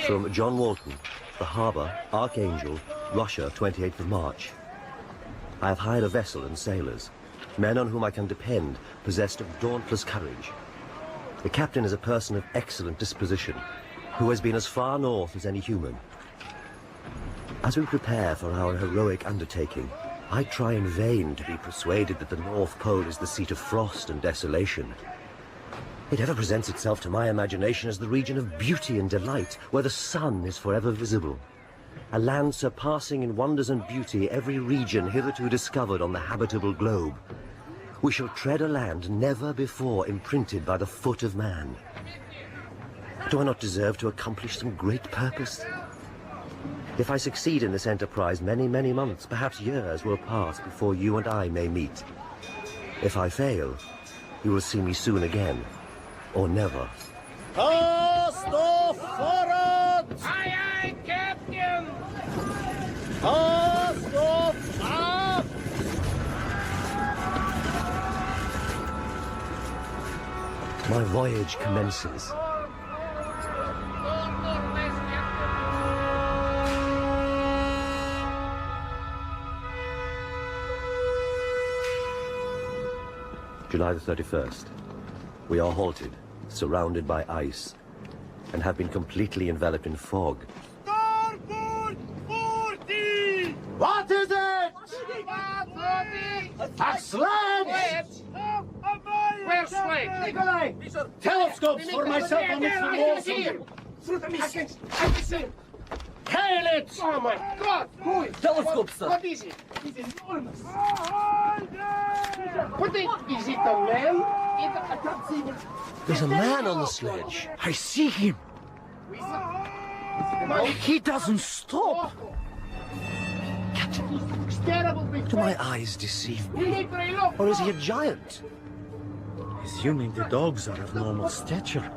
From John Walton, The Harbour, Archangel, Russia, 28th of March. I have hired a vessel and sailors, men on whom I can depend, possessed of dauntless courage. The captain is a person of excellent disposition, who has been as far north as any human. As we prepare for our heroic undertaking, I try in vain to be persuaded that the North Pole is the seat of frost and desolation. It ever presents itself to my imagination as the region of beauty and delight, where the sun is forever visible. A land surpassing in wonders and beauty every region hitherto discovered on the habitable globe. We shall tread a land never before imprinted by the foot of man. Do I not deserve to accomplish some great purpose? If I succeed in this enterprise, many, many months, perhaps years, will pass before you and I may meet. If I fail, you will see me soon again, or never. Cast off forward! Aye, aye, Captain! Cast off up! My voyage commences. July the 31st. We are halted, surrounded by ice, and have been completely enveloped in fog. Starboard 40! What is it? A sledge! Where's Slade? Nikolai! Telescopes for myself and Mr. Walton! Through the mist! I can see it! Hail it! Oh my God! Who is Telescope, sir. What is it? It's enormous! What is it, a man? I can't see it. There's a man on the sledge. I see him! He doesn't stop! It's terrible. Do my eyes deceive me? Or is he a giant? Assuming the dogs are of normal stature,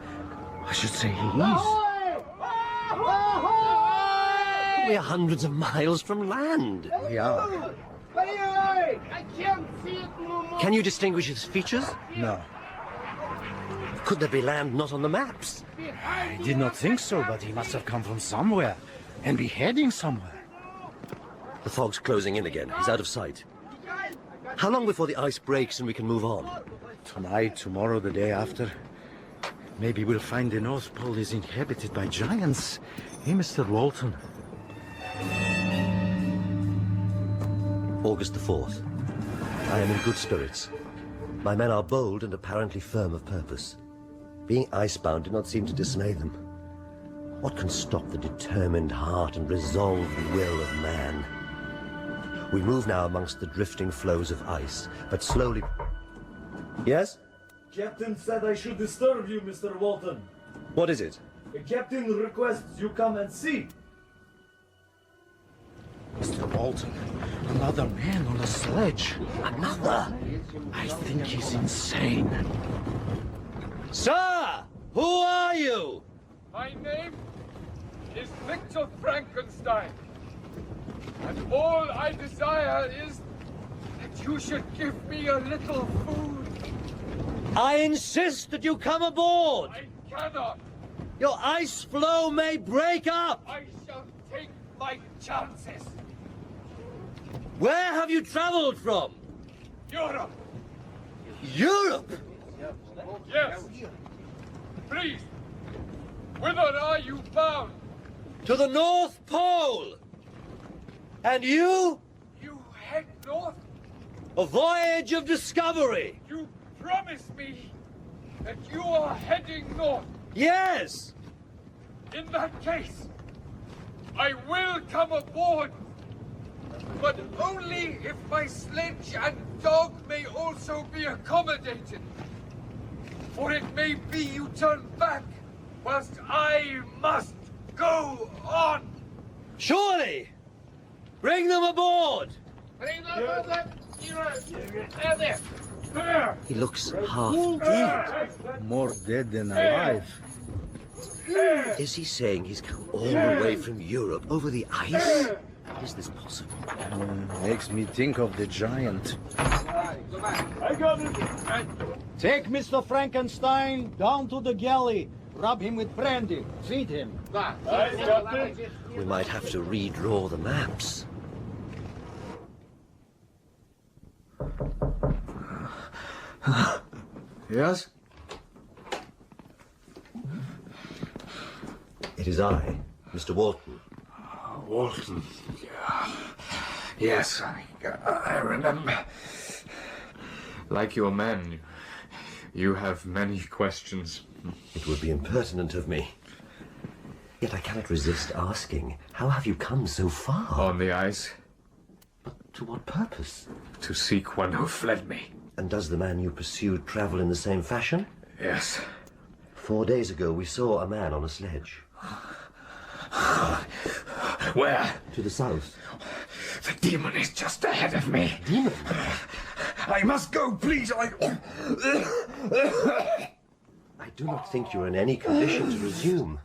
I should say he is. We are hundreds of miles from land. We are. I can't see it no more. Can you distinguish his features? No, Could there be land not on the maps? I did not think so, but he must have come from somewhere and be heading somewhere. The fog's closing in again. He's out of sight. How long before the ice breaks and we can move on? Tonight, tomorrow, the day after. Maybe we'll find the North Pole is inhabited by giants. Hey, Mr. Walton. August the 4th. I am in good spirits. My men are bold and apparently firm of purpose. Being icebound did not seem to dismay them. What can stop the determined heart and resolved will of man? We move now amongst the drifting floes of ice, but slowly... Yes? Captain said I should disturb you, Mr. Walton. What is it? The captain requests you come and see. Mr. Walton, another man on a sledge. Another? I think he's insane. Sir! Who are you? My name is Victor Frankenstein. And all I desire is that you should give me a little food. I insist that you come aboard! I cannot. Your ice floe may break up! I shall take my chances. Where have you traveled from? Europe. Europe? Yes. Please. Whither are you bound? To the North Pole! And you? You head north? A voyage of discovery! You promise me that you are heading north. Yes! In that case, I will come aboard. But only if my sledge and dog may also be accommodated. For it may be you turn back, whilst I must go on. Surely! Bring them aboard! There. He looks half dead. More dead than alive. Is he saying he's come all the way from Europe over the ice? Is this possible? Makes me think of the giant. I got it. Take Mr. Frankenstein down to the galley. Rub him with brandy. Feed him. We might have to redraw the maps. Yes? It is I, Mr. Walton. Walton. Yes, I remember. Like your men, you have many questions. It would be impertinent of me. Yet I cannot resist asking, how have you come so far? On the ice, But to what purpose? to seek one who fled me. And does the man you pursued travel in the same fashion? Yes. 4 days ago we saw a man on a sledge. Where? To the south. The demon is just ahead of me. Demon? I must go, please. I do not think you're in any condition to resume.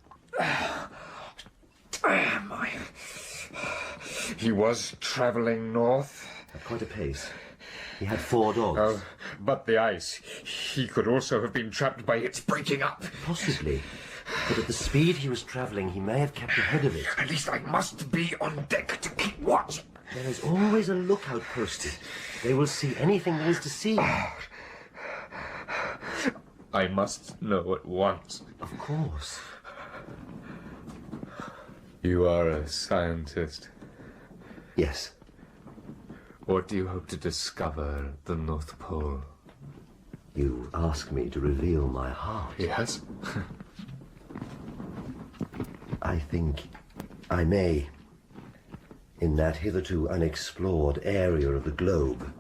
He was traveling north. At quite a pace. He had 4 dogs. Oh, but the ice. He could also have been trapped by its breaking up. Possibly. But at the speed he was travelling, he may have kept ahead of it. At least I must be on deck to keep watch. There is always a lookout posted. They will see anything there is to see. I must know at once. Of course. You are a scientist. Yes. What do you hope to discover at the North Pole? You ask me to reveal my heart. Yes? I think I may, in that hitherto unexplored area of the globe,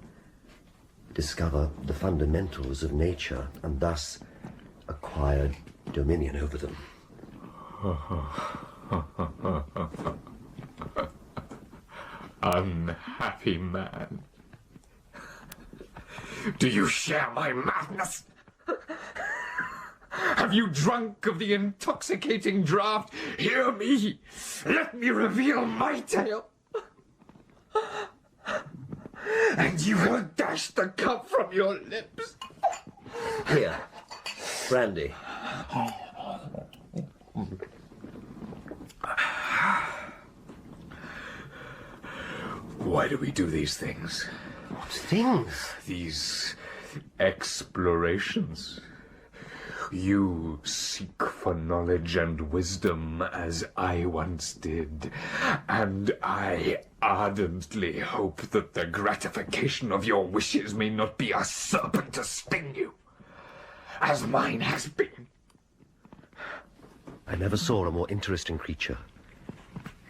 discover the fundamentals of nature and thus acquire dominion over them. Unhappy man. Do you share my madness? Have you drunk of the intoxicating draught? Hear me. Let me reveal my tale. And you will dash the cup from your lips. Here, brandy. Why do we do these things? What things? These explorations? You seek for knowledge and wisdom as I once did, and I ardently hope that the gratification of your wishes may not be a serpent to sting you, as mine has been. I never saw a more interesting creature.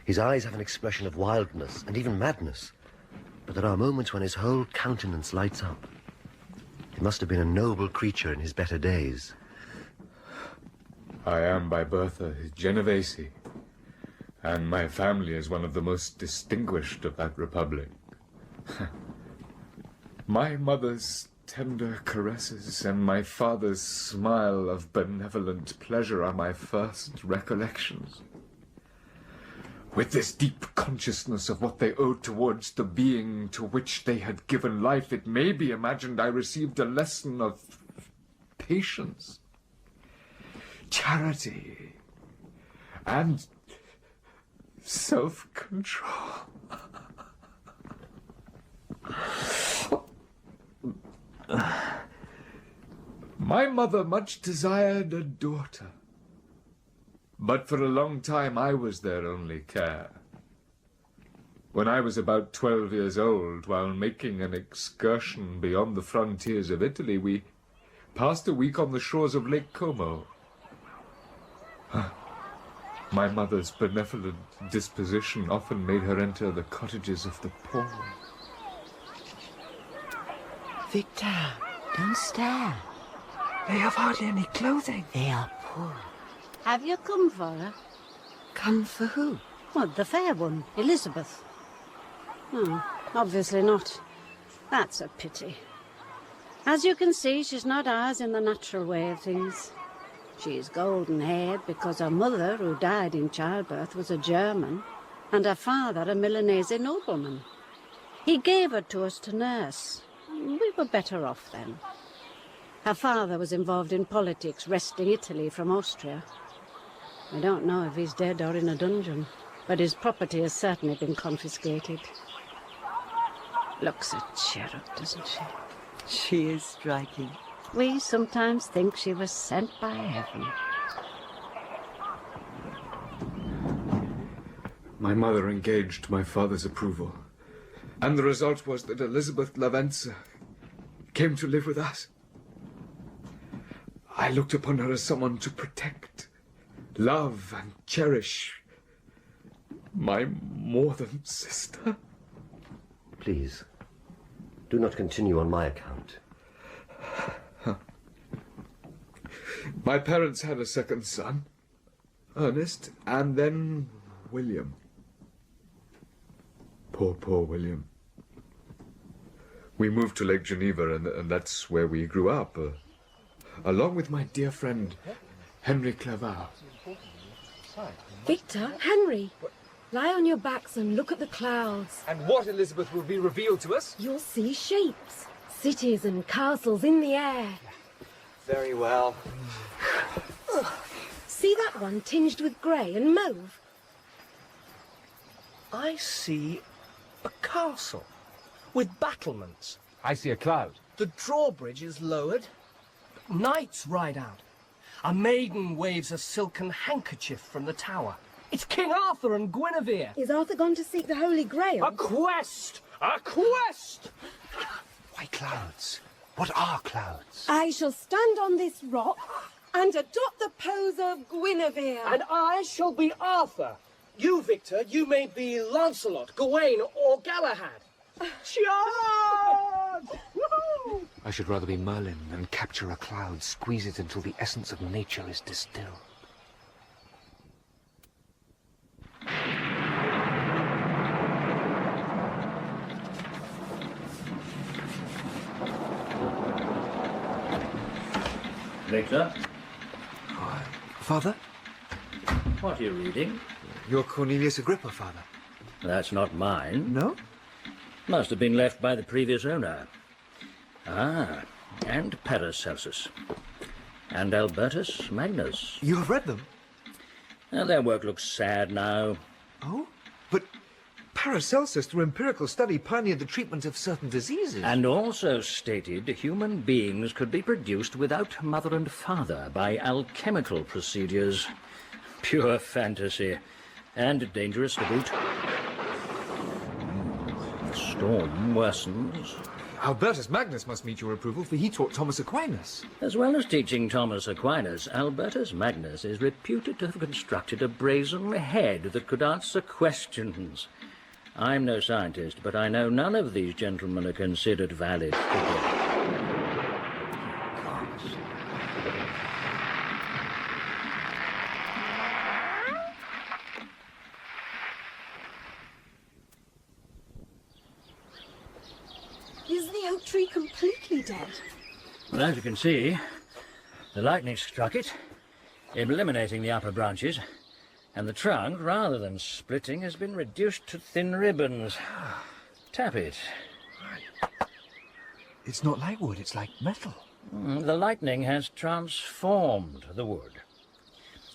His eyes have an expression of wildness and even madness, but there are moments when his whole countenance lights up. He must have been a noble creature in his better days. I am by birth a Genovese, and my family is one of the most distinguished of that republic. My mother's tender caresses and my father's smile of benevolent pleasure are my first recollections. With this deep consciousness of what they owed towards the being to which they had given life, it may be imagined I received a lesson of patience, charity, and self-control. My mother much desired a daughter, but for a long time I was their only care. When I was about 12 years old, while making an excursion beyond the frontiers of Italy, we passed a week on the shores of Lake Como. My mother's benevolent disposition often made her enter the cottages of the poor. Victor, don't stare. They have hardly any clothing. They are poor. Have you come for her? Come for who? Well, the fair one, Elizabeth. No, obviously not. That's a pity. As you can see, she's not ours in the natural way of things. She's golden-haired because her mother, who died in childbirth, was a German, and her father a Milanese nobleman. He gave her to us to nurse. We were better off then. Her father was involved in politics, wresting Italy from Austria. I don't know if he's dead or in a dungeon, but his property has certainly been confiscated. Looks a cherub, doesn't she? She is striking. We sometimes think she was sent by heaven. My mother engaged my father's approval, and the result was that Elizabeth Lavenza came to live with us. I looked upon her as someone to protect, love, and cherish. My more than sister. Please, do not continue on my account. My parents had a second son, Ernest, and then William. Poor William. We moved to Lake Geneva, and that's where we grew up, along with my dear friend, Henry Clerval. Victor, Henry, lie on your backs and look at the clouds. And what, Elizabeth, will be revealed to us? You'll see shapes, cities and castles in the air. Very well. See that one tinged with grey and mauve? I see a castle with battlements. I see a cloud. The drawbridge is lowered. Knights ride out. A maiden waves a silken handkerchief from the tower. It's King Arthur and Guinevere. Is Arthur gone to seek the Holy Grail? A quest! A quest! Why clouds? What are clouds? I shall stand on this rock and adopt the pose of Guinevere. And I shall be Arthur. You, Victor, you may be Lancelot, Gawain, or Galahad. Charge! Woohoo! I should rather be Merlin and capture a cloud, squeeze it until the essence of nature is distilled. Victor, Father? what are you reading? You're Cornelius Agrippa, Father. That's not mine. No? Must have been left by the previous owner. Ah, and Paracelsus. And Albertus Magnus. You have read them? Their work looks sad now. Oh? But Paracelsus, through empirical study, pioneered the treatment of certain diseases. And also stated human beings could be produced without mother and father by alchemical procedures. Pure fantasy. And dangerous to boot. The storm worsens. Albertus Magnus must meet your approval, for he taught Thomas Aquinas. As well as teaching Thomas Aquinas, Albertus Magnus is reputed to have constructed a brazen head that could answer questions. I'm no scientist, but I know none of these gentlemen are considered valid figures. Is the oak tree completely dead? Well, as you can see, the lightning struck it, eliminating the upper branches, and the trunk, rather than splitting, has been reduced to thin ribbons. Tap it. It's not like wood, it's like metal. The lightning has transformed the wood.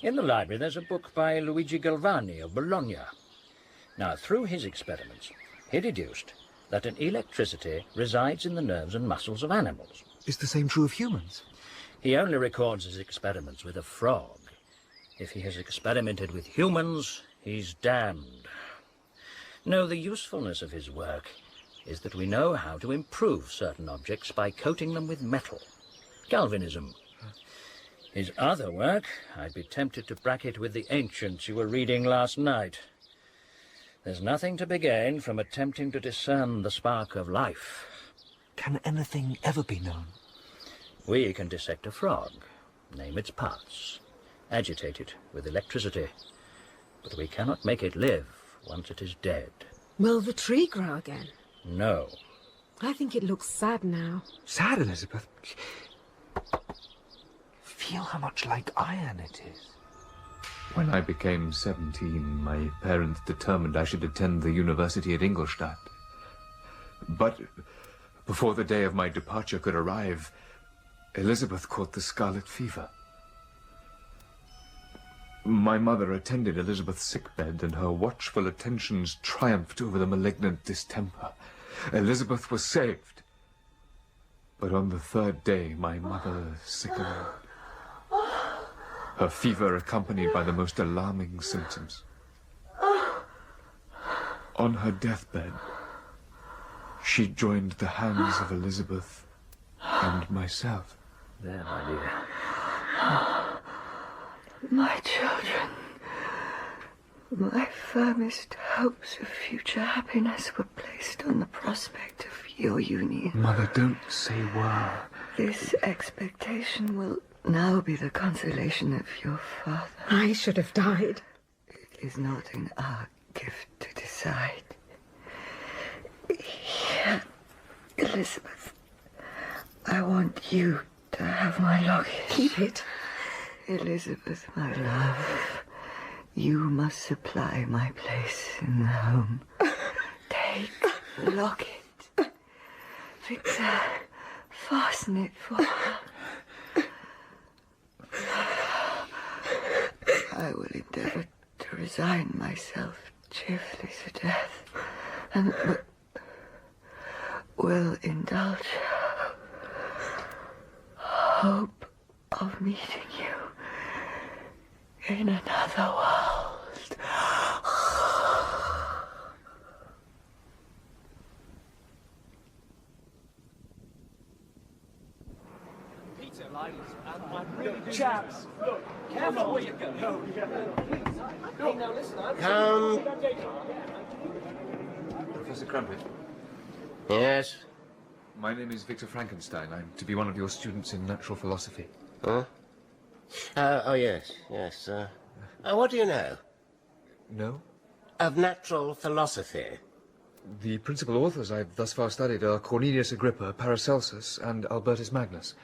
In the library there's a book by Luigi Galvani of Bologna. Now, through his experiments, he deduced that an electricity resides in the nerves and muscles of animals. Is the same true of humans? He only records his experiments with a frog. If he has experimented with humans, he's damned. No, the usefulness of his work is that we know how to improve certain objects by coating them with metal. Galvanism. His other work, I'd be tempted to bracket with the ancients you were reading last night. There's nothing to be gained from attempting to discern the spark of life. Can anything ever be known? We can dissect a frog, name its parts, agitate it with electricity, but we cannot make it live once it is dead. Will the tree grow again? No. I think it looks sad now. Sad, Elizabeth? Feel how much like iron it is. When I became 17, my parents determined I should attend the university at Ingolstadt. But before the day of my departure could arrive, Elizabeth caught the scarlet fever. My mother attended Elizabeth's sickbed, and her watchful attentions triumphed over the malignant distemper. Elizabeth was saved. But on the third day, my mother sickened. Her fever accompanied by the most alarming symptoms. On her deathbed, she joined the hands of Elizabeth and myself. There, my dear. My children, my firmest hopes of future happiness were placed on the prospect of your union. Mother, don't say were. This expectation will now be the consolation of your father. I should have died. It is not in our gift to decide. Here, Elizabeth, I want you to have my locket. Keep it. Elizabeth, my love, you must supply my place in the home. Take the locket. Victor, fasten it for her. I will endeavour to resign myself cheerfully to death, and will indulge hope of meeting you in another world. Peter, I'm really chaps. Look, careful where you go. Hey, now listen, Professor Crumpet. Yes? My name is Victor Frankenstein. I'm to be one of your students in natural philosophy. Huh? Oh, yes. What do you know? No? Of natural philosophy? The principal authors I've thus far studied are Cornelius Agrippa, Paracelsus, and Albertus Magnus.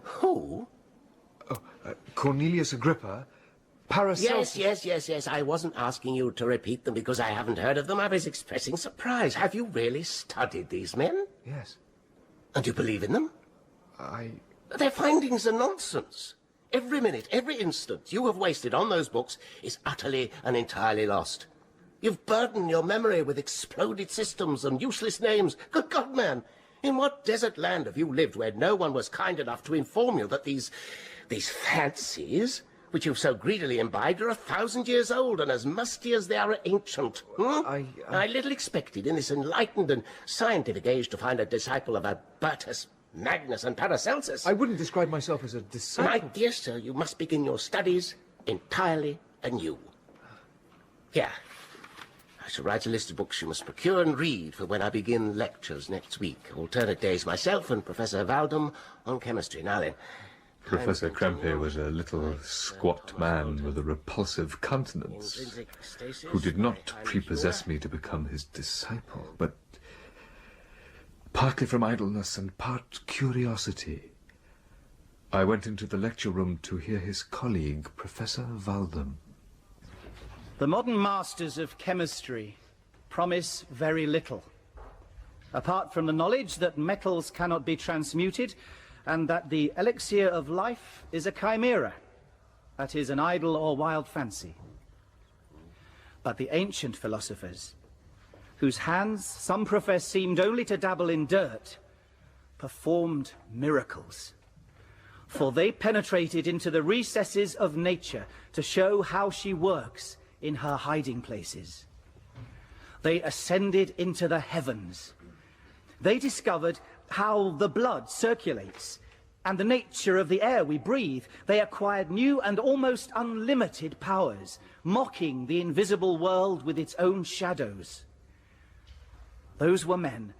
Who? Cornelius Agrippa, Paracelsus... Yes. I wasn't asking you to repeat them because I haven't heard of them. I was expressing surprise. Have you really studied these men? Yes. And you believe in them? I... Their findings are nonsense. Every minute, every instant you have wasted on those books is utterly and entirely lost. You've burdened your memory with exploded systems and useless names. Good God, man! In what desert land have you lived where no one was kind enough to inform you that these fancies, which you've so greedily imbibed, are 1,000 years old and as musty as they are ancient? I little expected in this enlightened and scientific age to find a disciple of Albertus Magnus and Paracelsus. I wouldn't describe myself as a disciple. My dear sir, you must begin your studies entirely anew. Here, I shall write a list of books you must procure and read for when I begin lectures next week. Alternate days myself and Professor Waldman on chemistry. Now then. Professor Krempe was a little squat man with a repulsive countenance, who did not prepossess me to become his disciple, but partly from idleness and part curiosity, I went into the lecture room to hear his colleague, Professor Waldman. The modern masters of chemistry promise very little, apart from the knowledge that metals cannot be transmuted and that the elixir of life is a chimera, that is, an idle or wild fancy. But the ancient philosophers, whose hands some profess seemed only to dabble in dirt, performed miracles. For they penetrated into the recesses of nature to show how she works in her hiding places. They ascended into the heavens. They discovered how the blood circulates and the nature of the air we breathe. They acquired new and almost unlimited powers, mocking the invisible world with its own shadows. Those were men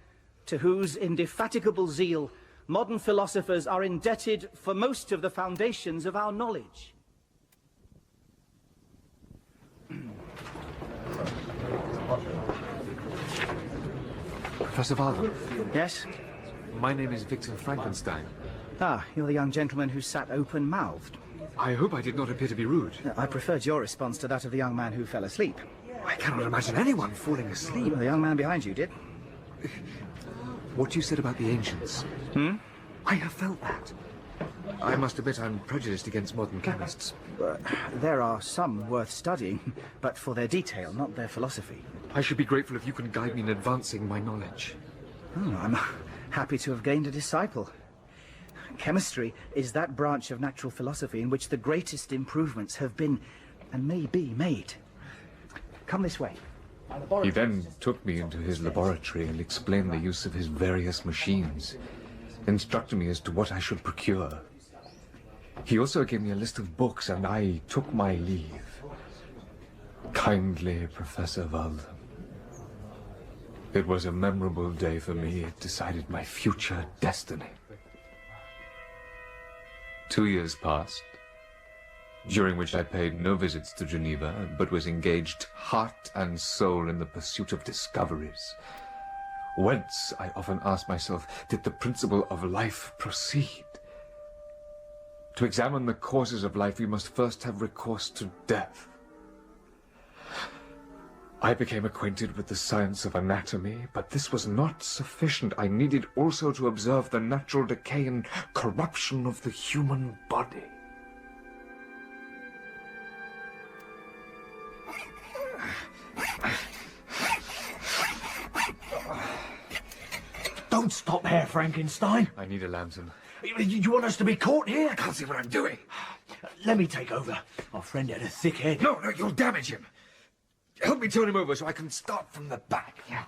to whose indefatigable zeal modern philosophers are indebted for most of the foundations of our knowledge. Professor Waldman. Yes? My name is Victor Frankenstein. Ah, you're the young gentleman who sat open-mouthed. I hope I did not appear to be rude. I preferred your response to that of the young man who fell asleep. I cannot imagine anyone falling asleep. The young man behind you did. What you said about the ancients. Hmm? I have felt that. I must admit I'm prejudiced against modern chemists. There are some worth studying, but for their detail, not their philosophy. I should be grateful if you can guide me in advancing my knowledge. Oh, I'm happy to have gained a disciple. Chemistry is that branch of natural philosophy in which the greatest improvements have been and may be made. Come this way. He then took me into his laboratory and explained the use of his various machines, instructed me as to what I should procure. He also gave me a list of books, and I took my leave. Kindly, Professor Walton. It was a memorable day for me. It decided my future destiny. 2 years passed, during which I paid no visits to Geneva, but was engaged heart and soul in the pursuit of discoveries. Whence, I often asked myself, did the principle of life proceed? To examine the causes of life, we must first have recourse to death. I became acquainted with the science of anatomy, but this was not sufficient. I needed also to observe the natural decay and corruption of the human body. Don't stop here, Frankenstein. I need a lantern. You want us to be caught here? I can't see what I'm doing. Let me take over. Our friend had a thick head. No, you'll damage him. Help me turn him over so I can start from the back. Yeah.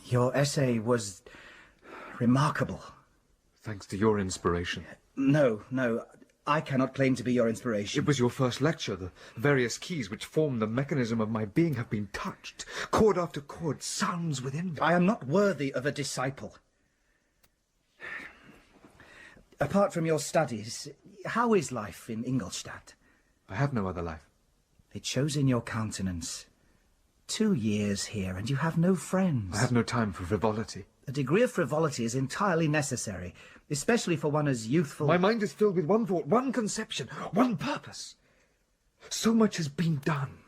Your essay was remarkable. Thanks to your inspiration. No, I cannot claim to be your inspiration. It was your first lecture. The various keys which form the mechanism of my being have been touched. Chord after chord sounds within me. I am not worthy of a disciple. Apart from your studies, how is life in Ingolstadt? I have no other life. It shows in your countenance. 2 years here, and you have no friends. I have no time for frivolity. A degree of frivolity is entirely necessary, especially for one as youthful... My mind is filled with one thought, one conception, one purpose. So much has been done.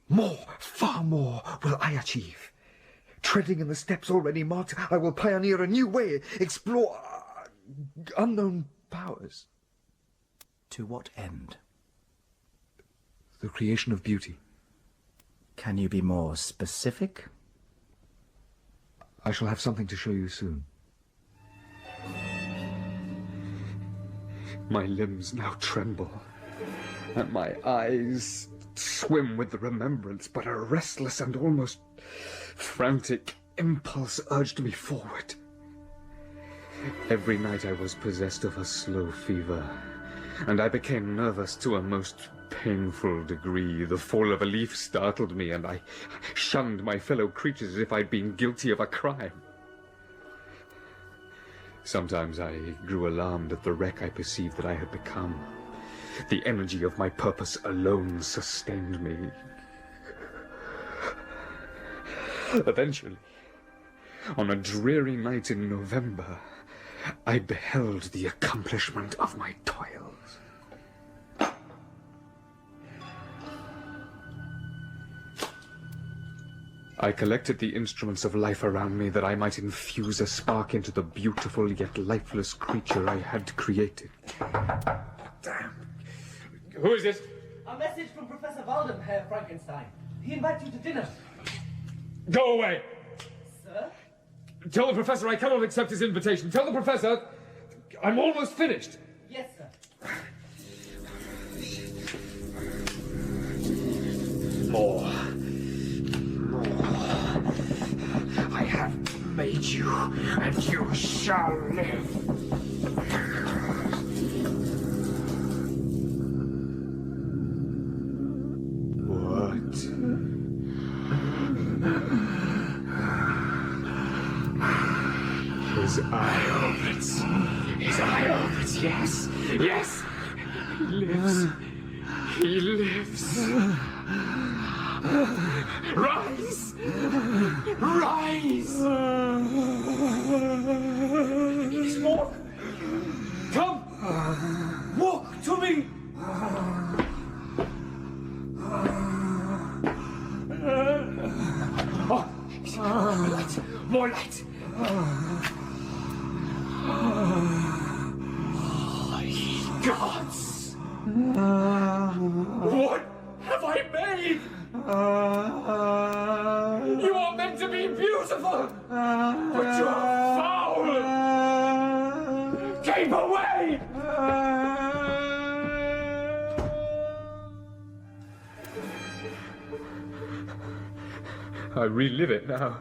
More, far more, will I achieve. Treading in the steps already marked, I will pioneer a new way, explore unknown powers. To what end? The creation of beauty. Can you be more specific? I shall have something to show you soon. My limbs now tremble, and my eyes swim with the remembrance, but a restless and almost frantic impulse urged me forward. Every night I was possessed of a slow fever, and I became nervous to a most painful degree. The fall of a leaf startled me, and I shunned my fellow creatures as if I'd been guilty of a crime. Sometimes I grew alarmed at the wreck I perceived that I had become. The energy of my purpose alone sustained me. Eventually, on a dreary night in November, I beheld the accomplishment of my toils. I collected the instruments of life around me that I might infuse a spark into the beautiful yet lifeless creature I had created. Damn. Who is this? A message from Professor Walden, Herr Frankenstein. He invites you to dinner. Go away! Sir? Tell the professor I cannot accept his invitation. Tell the professor I'm almost finished. Yes, sir. More. I have made you, and you shall live. What? His eye opens. His eye opens, yes. Yes. He lives. He lives. Rise! Rise! Walk! Come! Walk to me! Oh, light! More light! Gods! What have I made? You are meant to be beautiful, but you are foul! Keep away! I relive it now.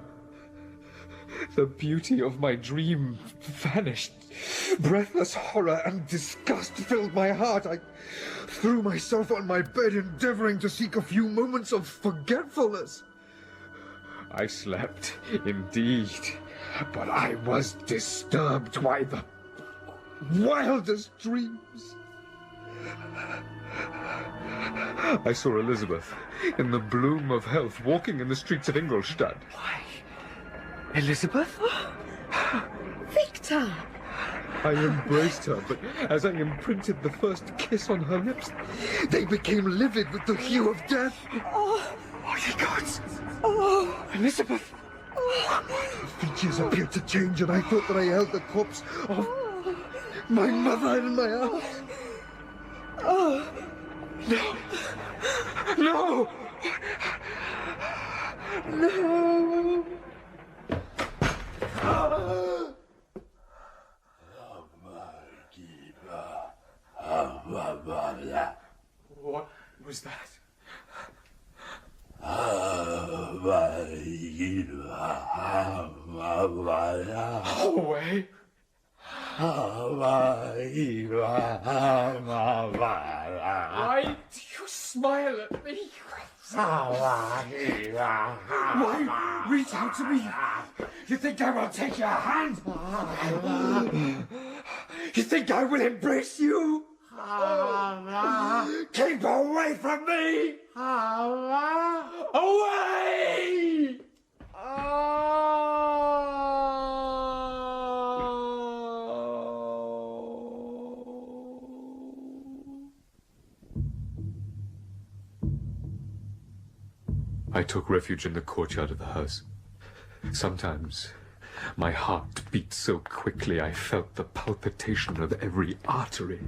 The beauty of my dream vanished. Breathless horror and disgust filled my heart. I threw myself on my bed, endeavoring to seek a few moments of forgetfulness. I slept, indeed, but I was disturbed by the wildest dreams. I saw Elizabeth, in the bloom of health, walking in the streets of Ingolstadt. Why, Elizabeth? Victor! I embraced her, but as I imprinted the first kiss on her lips, they became livid with the hue of death. Oh, ye gods! oh, Elizabeth! Her features appeared to change, and I thought that I held the corpse of my mother in my arms. oh. No! No! No! What was that? Away! Why do you smile at me? Why reach out to me? You think I will take your hand? You think I will embrace you? Keep away from me! Away! I took refuge in the courtyard of the house. Sometimes my heart beat so quickly I felt the palpitation of every artery.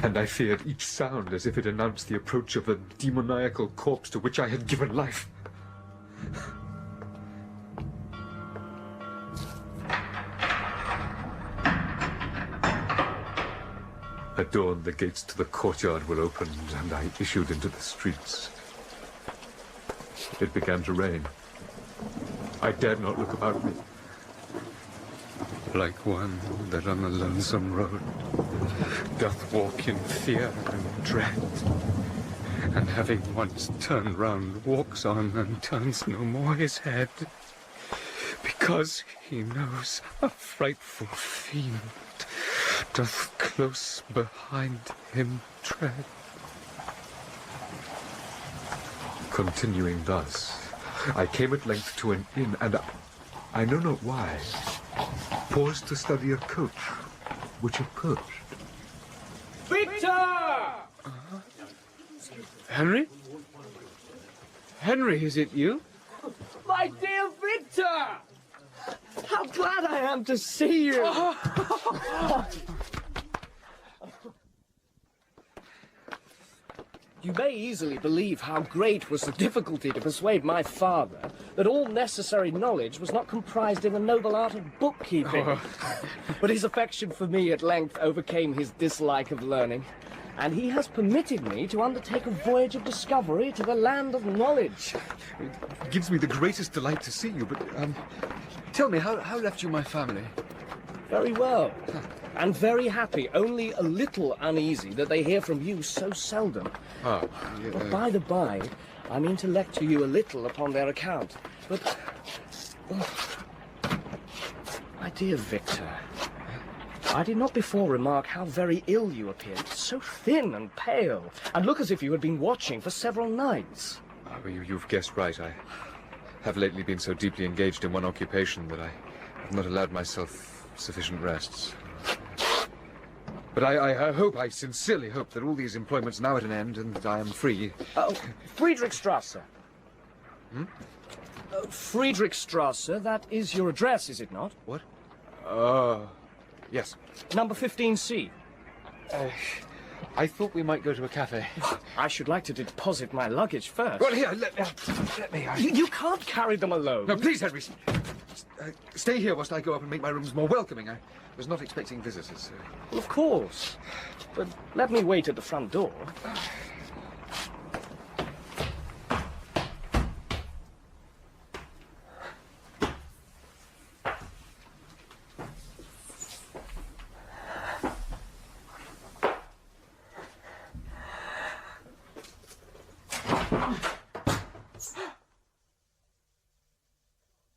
And I feared each sound as if it announced the approach of the demoniacal corpse to which I had given life. At dawn, the gates to the courtyard were opened, and I issued into the streets. It began to rain. I dared not look about me. Like one that on the lonesome road doth walk in fear and dread, and having once turned round, walks on and turns no more his head, because he knows a frightful fiend doth close behind him tread. Continuing thus, I came at length to an inn, and I know not why, paused to study a coach which approached. Victor! Henry? Henry, is it you? My dear Victor! How glad I am to see you! You may easily believe how great was the difficulty to persuade my father that all necessary knowledge was not comprised in the noble art of bookkeeping. But his affection for me at length overcame his dislike of learning, and he has permitted me to undertake a voyage of discovery to the land of knowledge. It gives me the greatest delight to see you, but tell me, how left you my family? Very well, and very happy, only a little uneasy that they hear from you so seldom. Ah, But by the by, I mean to lecture you a little upon their account. But, my dear Victor, I did not before remark how very ill you appeared. So thin and pale, and look as if you had been watching for several nights. Well, you've guessed right. I have lately been so deeply engaged in one occupation that I have not allowed myself sufficient rests. But I sincerely hope that all these employments are now at an end and that I am free. Oh, Friedrichstrasse. Hmm? Friedrichstrasse, that is your address, is it not? What? Yes. Number 15C. I thought we might go to a cafe. I should like to deposit my luggage first. Well, here, let me... You can't carry them alone. No, please, Henry. Stay here whilst I go up and make my rooms more welcoming. I was not expecting visitors. Well, of course. But let me wait at the front door.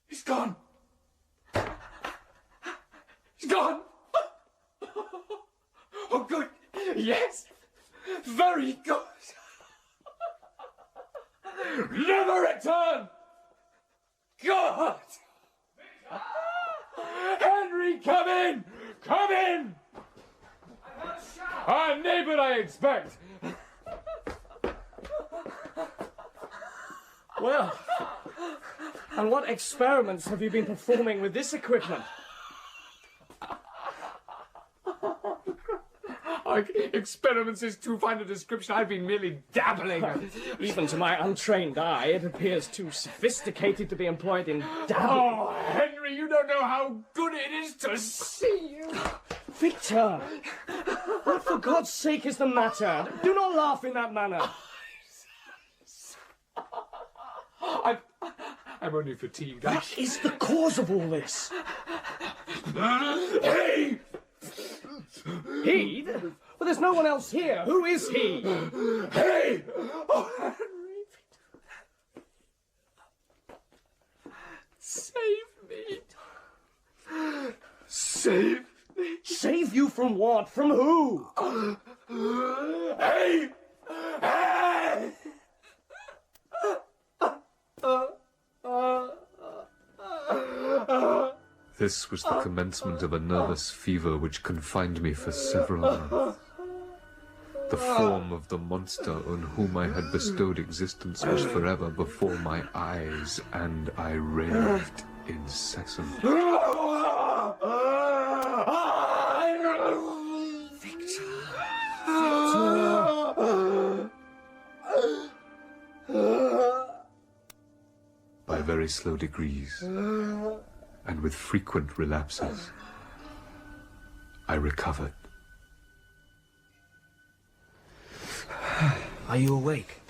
He's gone. He's gone. Oh, good. Yes. Very good. Never return. God. Henry, come in. Come in. Our neighbor, I expect. Well, and what experiments have you been performing with this equipment? Experiments is too fine a description. I've been merely dabbling. Even to my untrained eye, it appears too sophisticated to be employed in dabbling. Oh, Henry, you don't know how good it is to see you. Victor! What for God's sake is the matter? Do not laugh in that manner. I'm only fatigued. What is the cause of all this? Hey! He? Well, there's no one else here. Who is he? Hey! Oh, Henry! Save me! Save me! Save you from what? From who? Hey! Hey! This was the commencement of a nervous fever which confined me for several months. The form of the monster on whom I had bestowed existence was forever before my eyes, and I raved incessantly. By very slow degrees, and with frequent relapses, I recovered. Are you awake?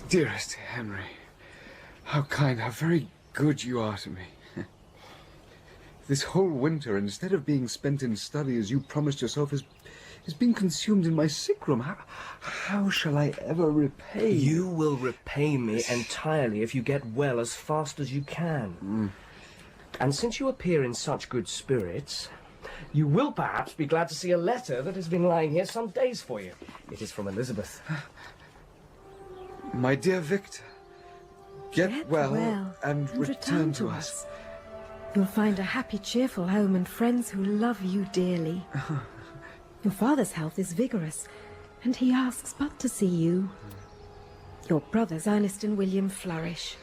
Dearest Henry, how kind, how very good you are to me. This whole winter, instead of being spent in study as you promised yourself, has been consumed in my sick room. How shall I ever repay you? You will repay me entirely if you get well as fast as you can. And since you appear in such good spirits, you will perhaps be glad to see a letter that has been lying here some days for you. It is from Elizabeth. My dear Victor, get well and return to us. You'll find a happy, cheerful home and friends who love you dearly. Your father's health is vigorous, and he asks but to see you. Your brothers, Ernest and William, flourish.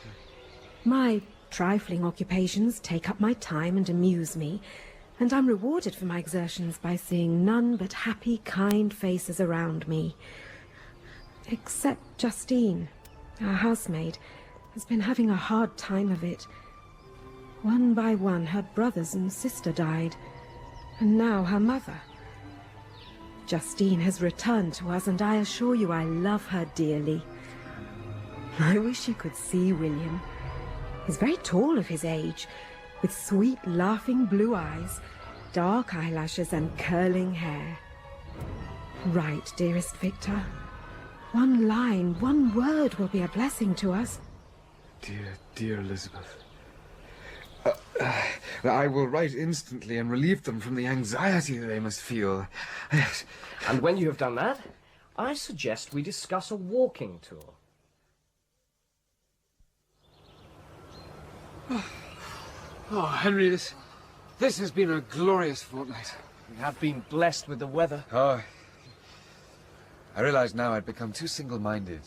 My trifling occupations take up my time and amuse me, and I'm rewarded for my exertions by seeing none but happy, kind faces around me. Except Justine, our housemaid, has been having a hard time of it. One by one, her brothers and sister died, and now her mother. Justine has returned to us, and I assure you I love her dearly. I wish you could see William. He's very tall of his age, with sweet, laughing blue eyes, dark eyelashes, and curling hair. Write, dearest Victor. One line, one word will be a blessing to us. Dear, dear Elizabeth. I will write instantly and relieve them from the anxiety they must feel. Yes. And when you have done that, I suggest we discuss a walking tour. Oh, Henry, this has been a glorious fortnight. We have been blessed with the weather. Oh, I realize now I'd become too single-minded.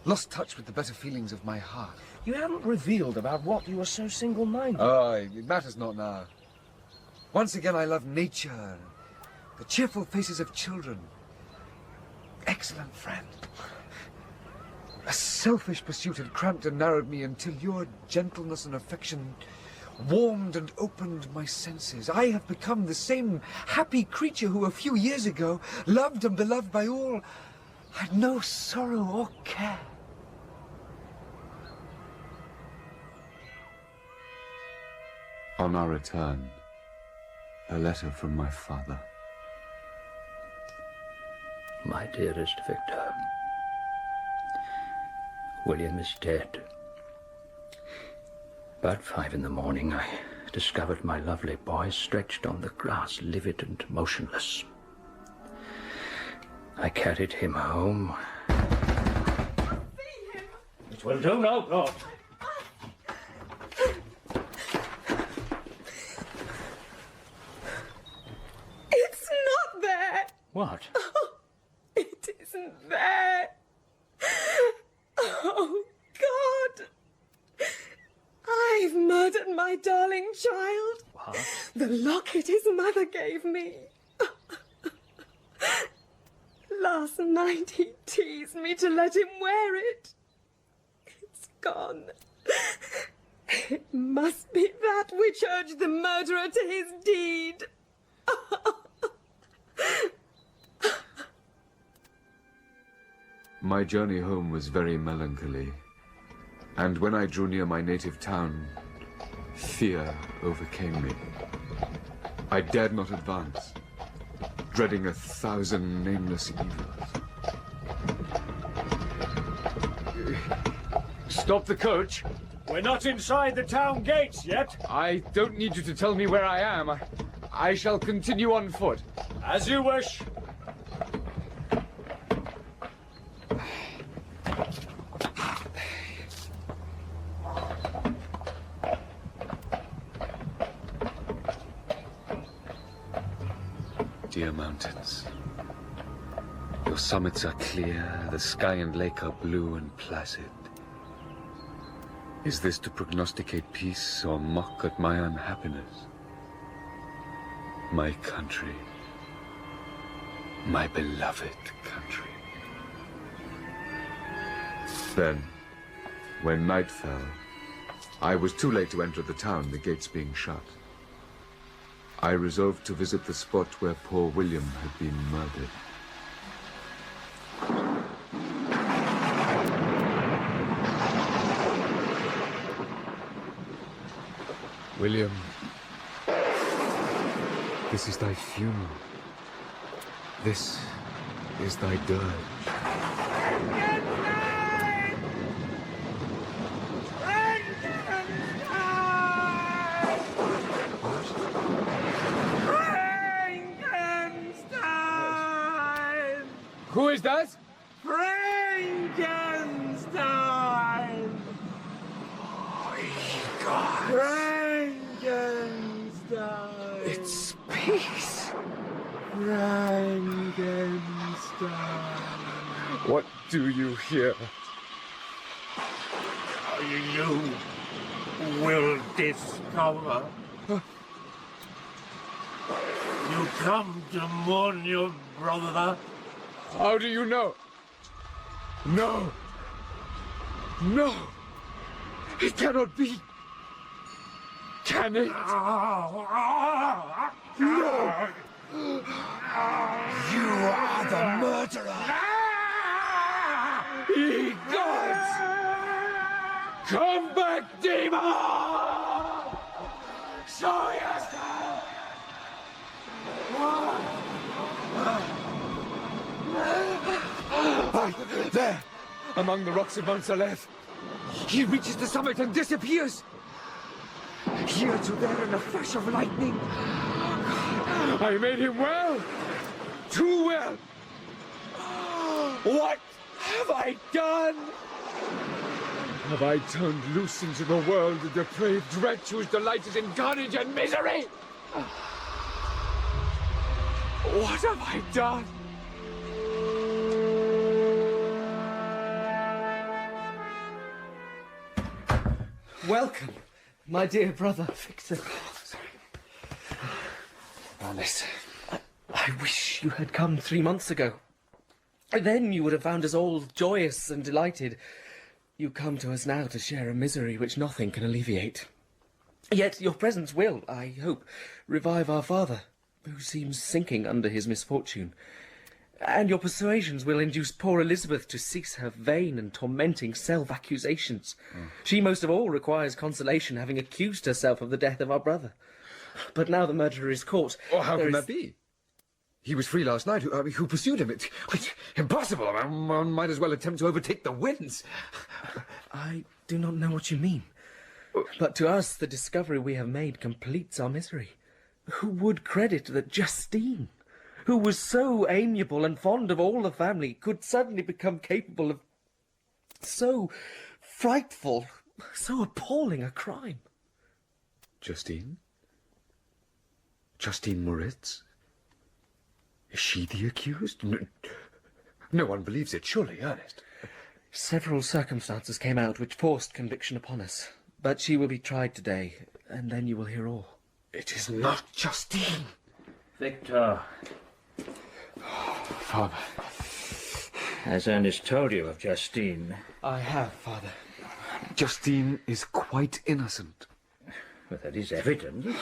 Lost touch with the better feelings of my heart. You haven't revealed about what you were so single-minded. Oh, it matters not now. Once again I love nature, the cheerful faces of children. Excellent friend. A selfish pursuit had cramped and narrowed me until your gentleness and affection warmed and opened my senses. I have become the same happy creature who a few years ago, loved and beloved by all, had no sorrow or care. On our return, a letter from my father. My dearest Victor, William is dead. About 5 in the morning, I discovered my lovely boy stretched on the grass, livid and motionless. I carried him home. It will do no good. It's not there. What? Oh, it isn't there. Oh, God. I've murdered my darling child. What? The locket his mother gave me. Last night he teased me to let him wear it. It's gone. It must be that which urged the murderer to his deed. My journey home was very melancholy, and when I drew near my native town, fear overcame me. I dared not advance, dreading 1,000 nameless evils. Stop the coach. We're not inside the town gates yet. I don't need you to tell me where I am. I shall continue on foot. As you wish. Dear mountains, your summits are clear, the sky and lake are blue and placid. Is this to prognosticate peace or mock at my unhappiness? My country, my beloved country. Then, when night fell, I was too late to enter the town, the gates being shut. I resolved to visit the spot where poor William had been murdered. William, this is thy funeral. This is thy dirge. Who is that? Frankenstein! Oh, God. Frankenstein! It speaks. Frankenstein! What do you hear? You will discover. You come to mourn your brother. How do you know? No! No! It cannot be! Can it? No! You are the murderer! Ye gods! Come back, demon! Show yourself! There! Among the rocks of Mount Salef. He reaches the summit and disappears! Here to there in a flash of lightning. I made him well. Too well. What have I done? Have I turned loose into the world the depraved wretch whose delight is in carnage and misery? What have I done? Welcome, my dear brother, Victor. Alice, I wish you had come 3 months ago. Then you would have found us all joyous and delighted. You come to us now to share a misery which nothing can alleviate. Yet your presence will, I hope, revive our father, who seems sinking under his misfortune. And your persuasions will induce poor Elizabeth to cease her vain and tormenting self-accusations. She most of all requires consolation, having accused herself of the death of our brother. But now the murderer is caught. Oh, how can that be? He was free last night. Who pursued him? It's impossible. One might as well attempt to overtake the winds. I do not know what you mean. But to us, the discovery we have made completes our misery. Who would credit that Justine, who was so amiable and fond of all the family, could suddenly become capable of so frightful, so appalling a crime? Justine? Justine Moritz? Is she the accused? No one believes it, surely, Ernest. Several circumstances came out which forced conviction upon us. But she will be tried today, and then you will hear all. It is not Justine. Victor. Father. Has Ernest told you of Justine? I have, Father. Justine is quite innocent. Well, that is evident.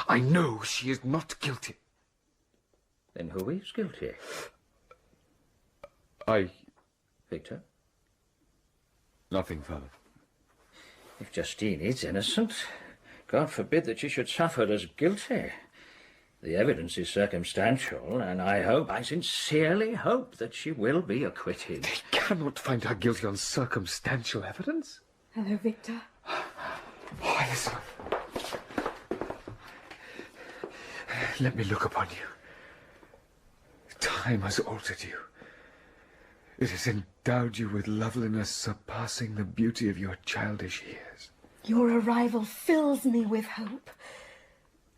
I know she is not guilty. Then who is guilty? Victor? Nothing, Father. If Justine is innocent, God forbid that she should suffer as guilty. The evidence is circumstantial, and I sincerely hope that she will be acquitted. They cannot find her guilty on circumstantial evidence. Hello, Victor. Oh, Elizabeth. Let me look upon you. Time has altered you. It has endowed you with loveliness surpassing the beauty of your childish years. Your arrival fills me with hope.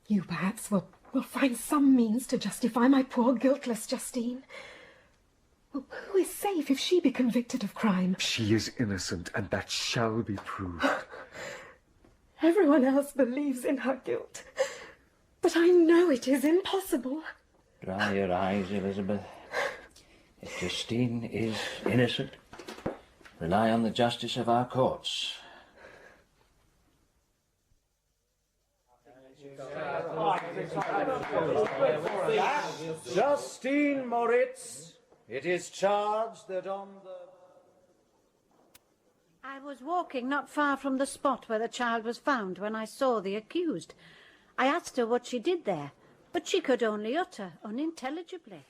You perhaps will find some means to justify my poor guiltless Justine. Well, who is safe if she be convicted of crime? She is innocent, and that shall be proved. Everyone else believes in her guilt, but I know it is impossible. Dry your eyes, Elizabeth. If Justine is innocent, rely on the justice of our courts. Justine Moritz, it is charged that on the... I was walking not far from the spot where the child was found when I saw the accused. I asked her what she did there, but she could only utter unintelligibly.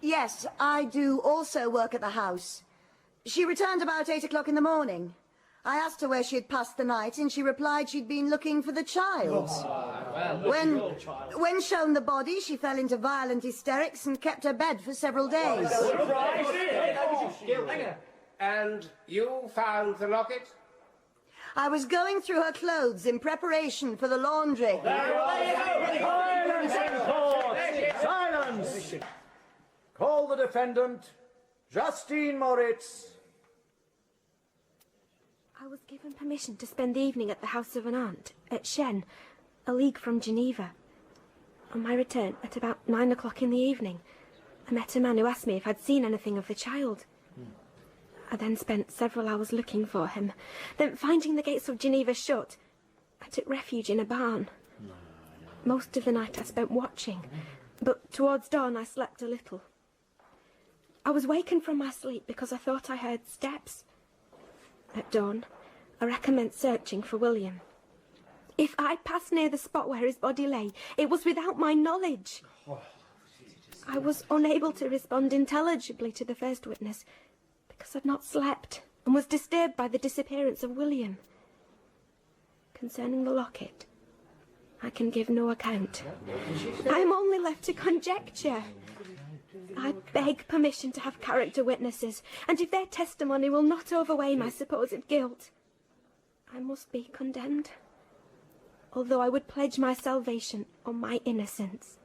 Yes, I do also work at the house. She returned about 8 o'clock in the morning. I asked her where she had passed the night, and she replied she'd been looking for the child. When shown the body, she fell into violent hysterics and kept her bed for several days. And you found the locket? I was going through her clothes in preparation for the laundry. Silence in court! Silence! Call the defendant, Justine Moritz. I was given permission to spend the evening at the house of an aunt, at Shen, a league from Geneva. On my return, at about 9 o'clock in the evening, I met a man who asked me if I'd seen anything of the child. I then spent several hours looking for him. Then, finding the gates of Geneva shut, I took refuge in a barn. Most of the night I spent watching, but towards dawn I slept a little. I was wakened from my sleep because I thought I heard steps. At dawn, I recommenced searching for William. If I passed near the spot where his body lay, it was without my knowledge. I was unable to respond intelligibly to the first witness because I'd not slept and was disturbed by the disappearance of William. Concerning the locket, I can give no account. I am only left to conjecture. I beg permission to have character witnesses, and if their testimony will not overweigh my supposed guilt, I must be condemned, although I would pledge my salvation on my innocence.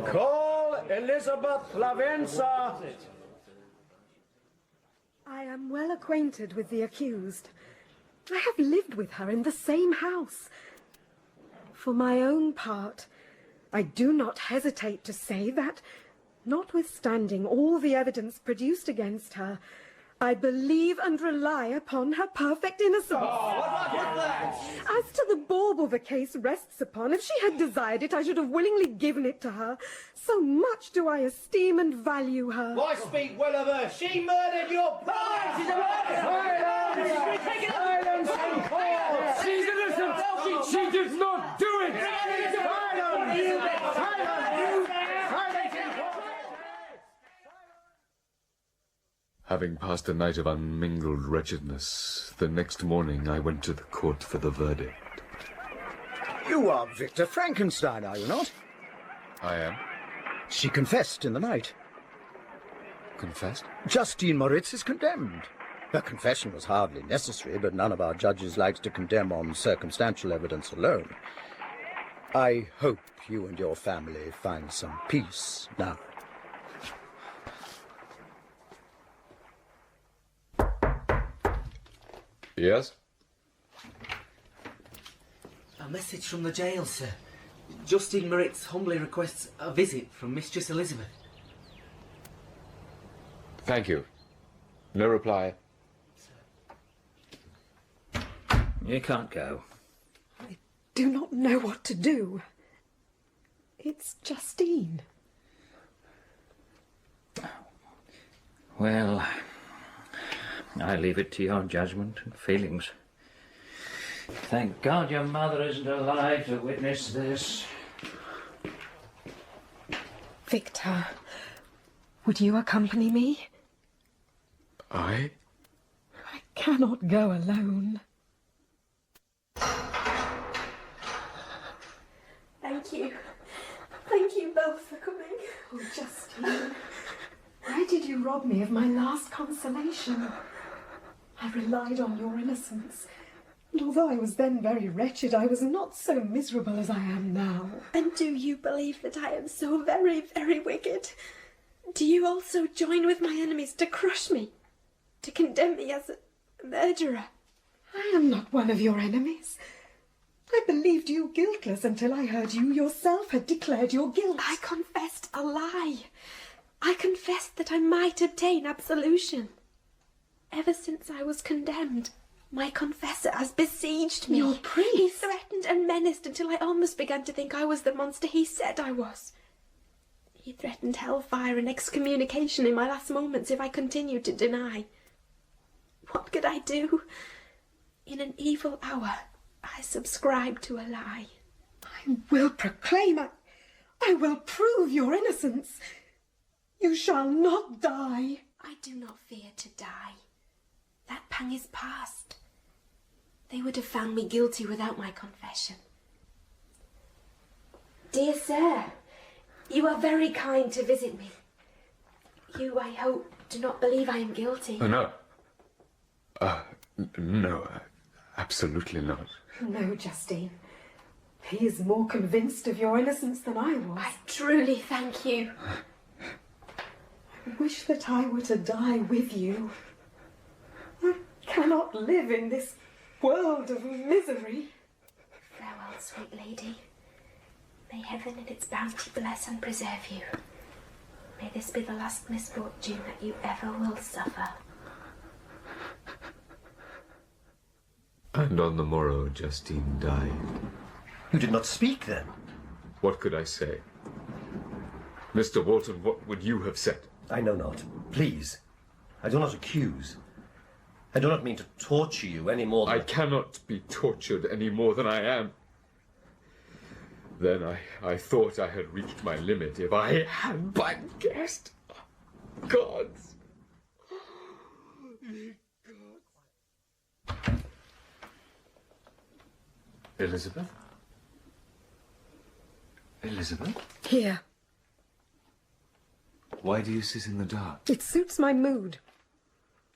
Call Elizabeth Lavenza! I am well acquainted with the accused. I have lived with her in the same house. For my own part, I do not hesitate to say that, notwithstanding all the evidence produced against her, I believe and rely upon her perfect innocence. As to the bauble the case rests upon, if she had desired it, I should have willingly given it to her. So much do I esteem and value her. Why speak well of her? She murdered your brother! She's a murderer! Silence and pause! She's innocent! She did not do it! Having passed a night of unmingled wretchedness, the next morning I went to the court for the verdict. You are Victor Frankenstein, are you not? I am. She confessed in the night. Confessed? Justine Moritz is condemned. Her confession was hardly necessary, but none of our judges likes to condemn on circumstantial evidence alone. I hope you and your family find some peace now. Yes? A message from the jail, sir. Justine Moritz humbly requests a visit from Mistress Elizabeth. Thank you. No reply. You can't go. I do not know what to do. It's Justine. Well, I leave it to your judgment and feelings. Thank God your mother isn't alive to witness this. Victor, would you accompany me? I? I cannot go alone. Thank you. Thank you both for coming. Oh, Justine, why did you rob me of my last consolation? I relied on your innocence, and although I was then very wretched, I was not so miserable as I am now. And do you believe that I am so very, very wicked? Do you also join with my enemies to crush me? To condemn me as a murderer? I am not one of your enemies. I believed you guiltless until I heard you yourself had declared your guilt. I confessed a lie. I confessed that I might obtain absolution. Ever since I was condemned, my confessor has besieged me. Your priest? He threatened and menaced until I almost began to think I was the monster he said I was. He threatened hellfire and excommunication in my last moments if I continued to deny. What could I do? In an evil hour, I subscribed to a lie. I will proclaim, I will prove your innocence. You shall not die. I do not fear to die. That pang is past. They would have found me guilty without my confession. Dear sir, you are very kind to visit me. You, I hope, do not believe I am guilty. No. No, absolutely not. No, Justine. He is more convinced of your innocence than I was. I truly thank you. I wish that I were to die with you. I cannot live in this world of misery. Farewell, sweet lady. May heaven in its bounty bless and preserve you. May this be the last misfortune that you ever will suffer. And on the morrow, Justine died. You did not speak then? What could I say? Mr. Walton, what would you have said? I know not. Please. I do not accuse. I do not mean to torture you any more than... I cannot be tortured any more than I am. Then I thought I had reached my limit if I had but guessed. Gods. Elizabeth? Elizabeth? Here. Why do you sit in the dark? It suits my mood.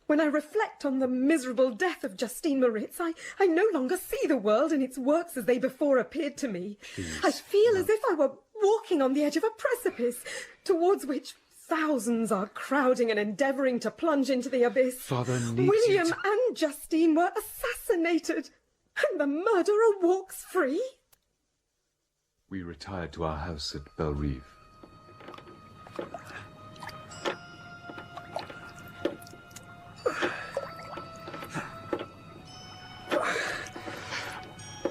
When I reflect on the miserable death of Justine Moritz, I no longer see the world and its works as they before appeared to me. Please, I feel as if I were walking on the edge of a precipice, towards which thousands are crowding and endeavouring to plunge into the abyss. Father needs William you to... and Justine were assassinated, and the murderer walks free. We retired to our house at Bellerive.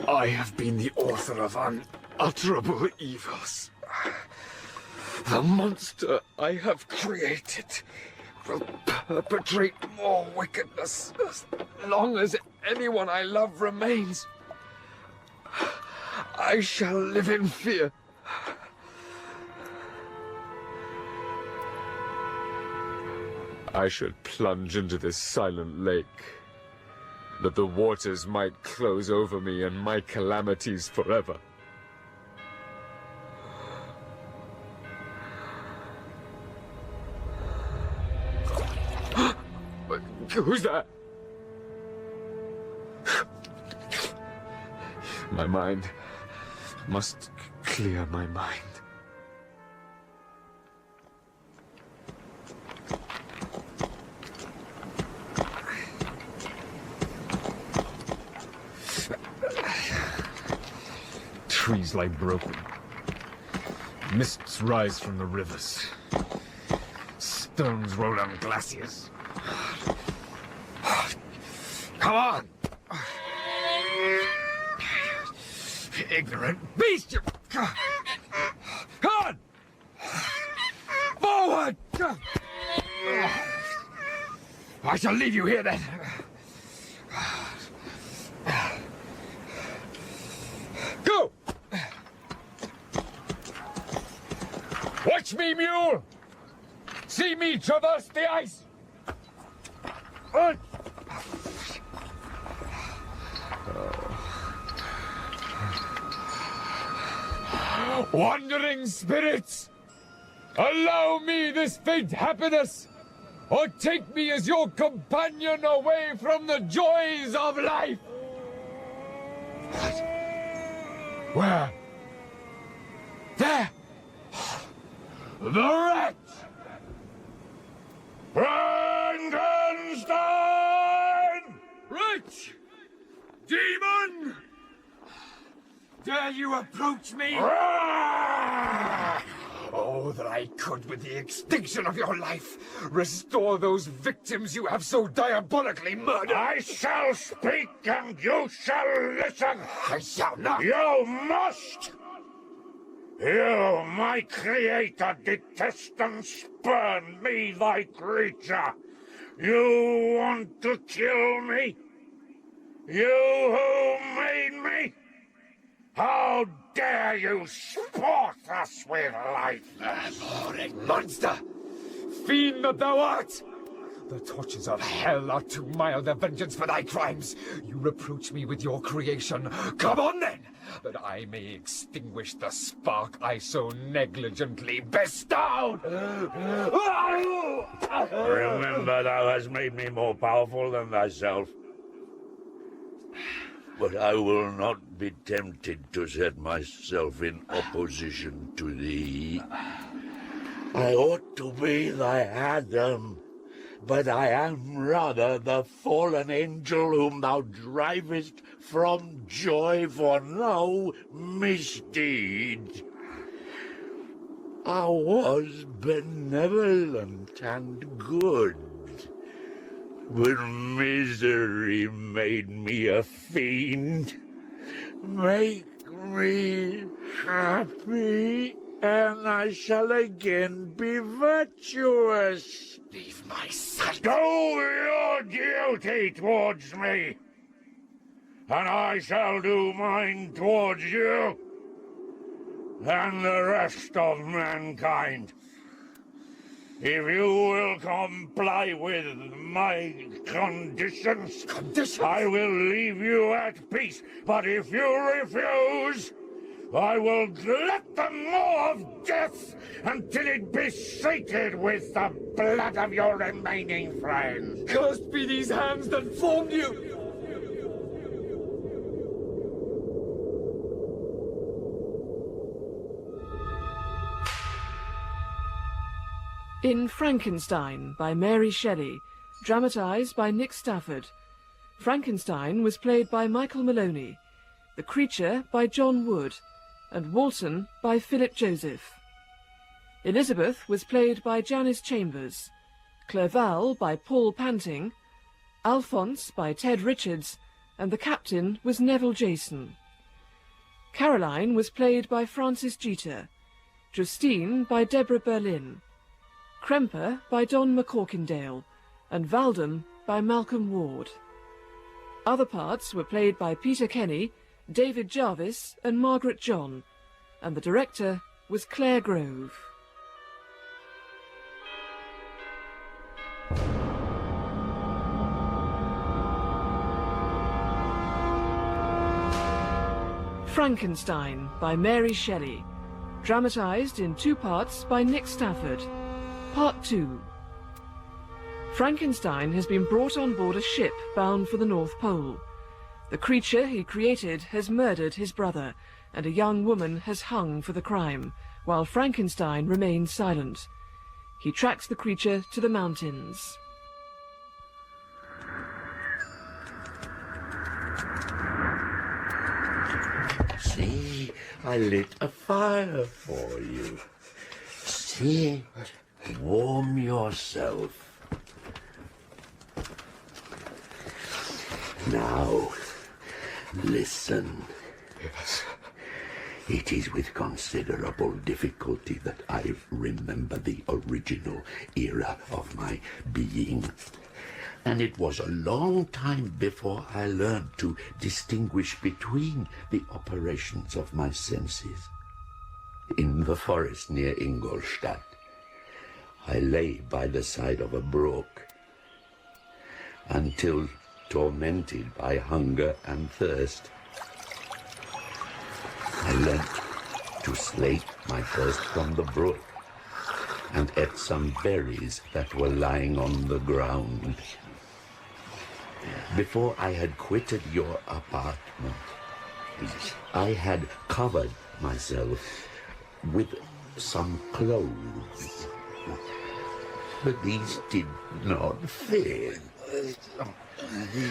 I have been the author of unutterable evils. The monster I have created will perpetrate more wickedness as long as anyone I love remains. I shall live in fear. I should plunge into this silent lake, that the waters might close over me and my calamities forever. Who's that? My mind. Must clear my mind. Trees lie broken. Mists rise from the rivers. Stones roll on glaciers. Come on! Ignorant beast! Come on! Forward! I shall leave you here then. Go! Watch me, mule! See me traverse the ice! Wandering spirits, allow me this faint happiness, or take me as your companion away from the joys of life. What? Where? There! The wretch! Frankenstein! Wretch! Demon! Dare you approach me? Oh, that I could, with the extinction of your life, restore those victims you have so diabolically murdered. I shall speak and you shall listen. I shall not. You must. You, my creator, detest and spurn me, thy creature. You want to kill me? You who made me? How dare you sport us with life? Abhorrent monster! Fiend that thou art! The torches of hell are too mild a vengeance for thy crimes. You reproach me with your creation. Come on then, that I may extinguish the spark I so negligently bestowed! Remember, thou hast made me more powerful than thyself. But I will not be tempted to set myself in opposition to thee. I ought to be thy Adam, but I am rather the fallen angel whom thou drivest from joy for no misdeed. I was benevolent and good, but misery made me a fiend. Make me happy, and I shall again be virtuous. Leave my sight. Do your duty towards me, and I shall do mine towards you, and the rest of mankind. If you will comply with my conditions, I will leave you at peace. But if you refuse, I will glut the maw of death until it be sated with the blood of your remaining friends. Cursed be these hands that formed you! In Frankenstein by Mary Shelley, dramatised by Nick Stafford. Frankenstein was played by Michael Maloney, the creature by John Wood, and Walton by Philip Joseph. Elizabeth was played by Janice Chambers, Clerval by Paul Panting, Alphonse by Ted Richards, and the captain was Neville Jason. Caroline was played by Frances Jeter, Justine by Deborah Berlin, Kremper by Don McCorkindale, and Valdem by Malcolm Ward. Other parts were played by Peter Kenny, David Jarvis, and Margaret John, and the director was Claire Grove. Frankenstein by Mary Shelley, dramatised in 2 parts by Nick Stafford. Part 2. Frankenstein has been brought on board a ship bound for the North Pole. The creature he created has murdered his brother, and a young woman has hung for the crime, while Frankenstein remains silent. He tracks the creature to the mountains. See, I lit a fire for you. See, warm yourself. Now, listen. Yes. It is with considerable difficulty that I remember the original era of my being. And it was a long time before I learned to distinguish between the operations of my senses. In the forest near Ingolstadt, I lay by the side of a brook until, tormented by hunger and thirst, I learnt to slake my thirst from the brook and ate some berries that were lying on the ground. Before I had quitted your apartment, I had covered myself with some clothes, but these did not fit.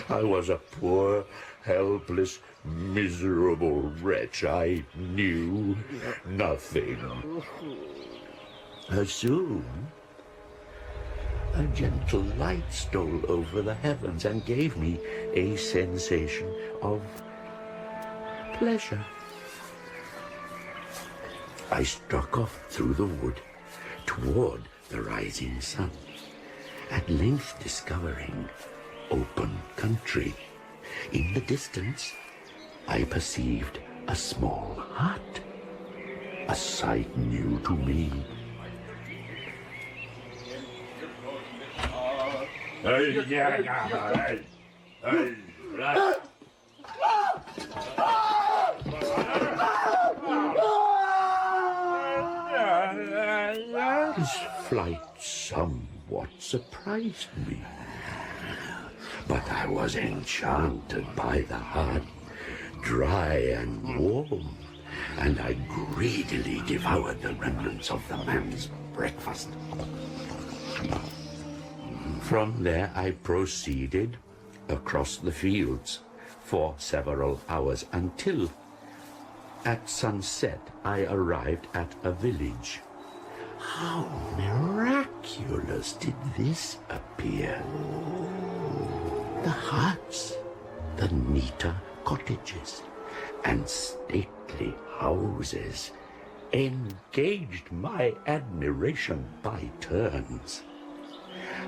I was a poor, helpless, miserable wretch. I knew nothing. Soon, a gentle light stole over the heavens and gave me a sensation of pleasure. I struck off through the wood toward the rising sun, at length discovering open country. In the distance, I perceived a small hut, a sight new to me. His flight somewhat surprised me, but I was enchanted by the hut, dry and warm, and I greedily devoured the remnants of the man's breakfast. From there I proceeded across the fields for several hours until at sunset I arrived at a village. How miraculous did this appear! The huts, the neater cottages, and stately houses engaged my admiration by turns.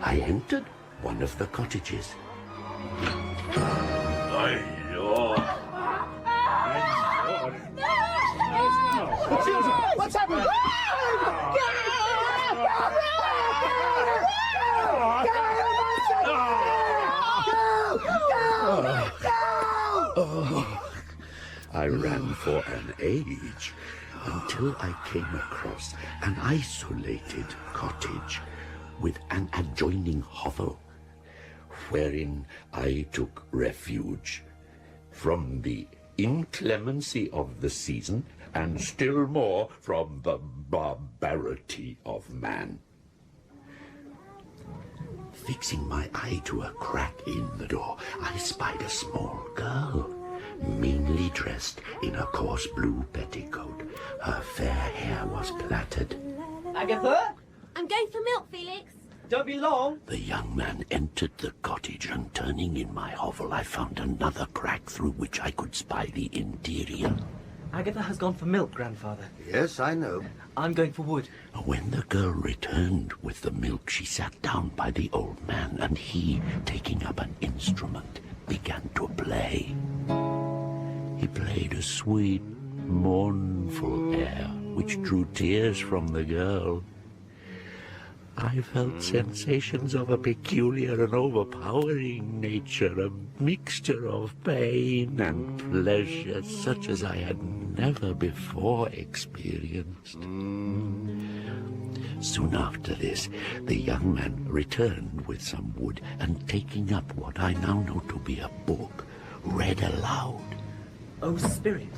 I entered one of the cottages. What's happening? I ran for an age, until I came across an isolated cottage with an adjoining hovel, wherein I took refuge from the inclemency of the season, and still more from the barbarity of man. Fixing my eye to a crack in the door, I spied a small girl, meanly dressed in a coarse blue petticoat. Her fair hair was plaited. Agatha? I'm going for milk, Felix. Don't be long. The young man entered the cottage, and turning in my hovel, I found another crack through which I could spy the interior. Agatha has gone for milk, Grandfather. Yes, I know. I'm going for wood. When the girl returned with the milk, she sat down by the old man, and he, taking up an instrument, began to play. He played a sweet, mournful air, which drew tears from the girl. I felt sensations of a peculiar and overpowering nature, a mixture of pain and pleasure such as I had never before experienced. Soon after this, the young man returned with some wood, and taking up what I now know to be a book, read aloud. O Spirit,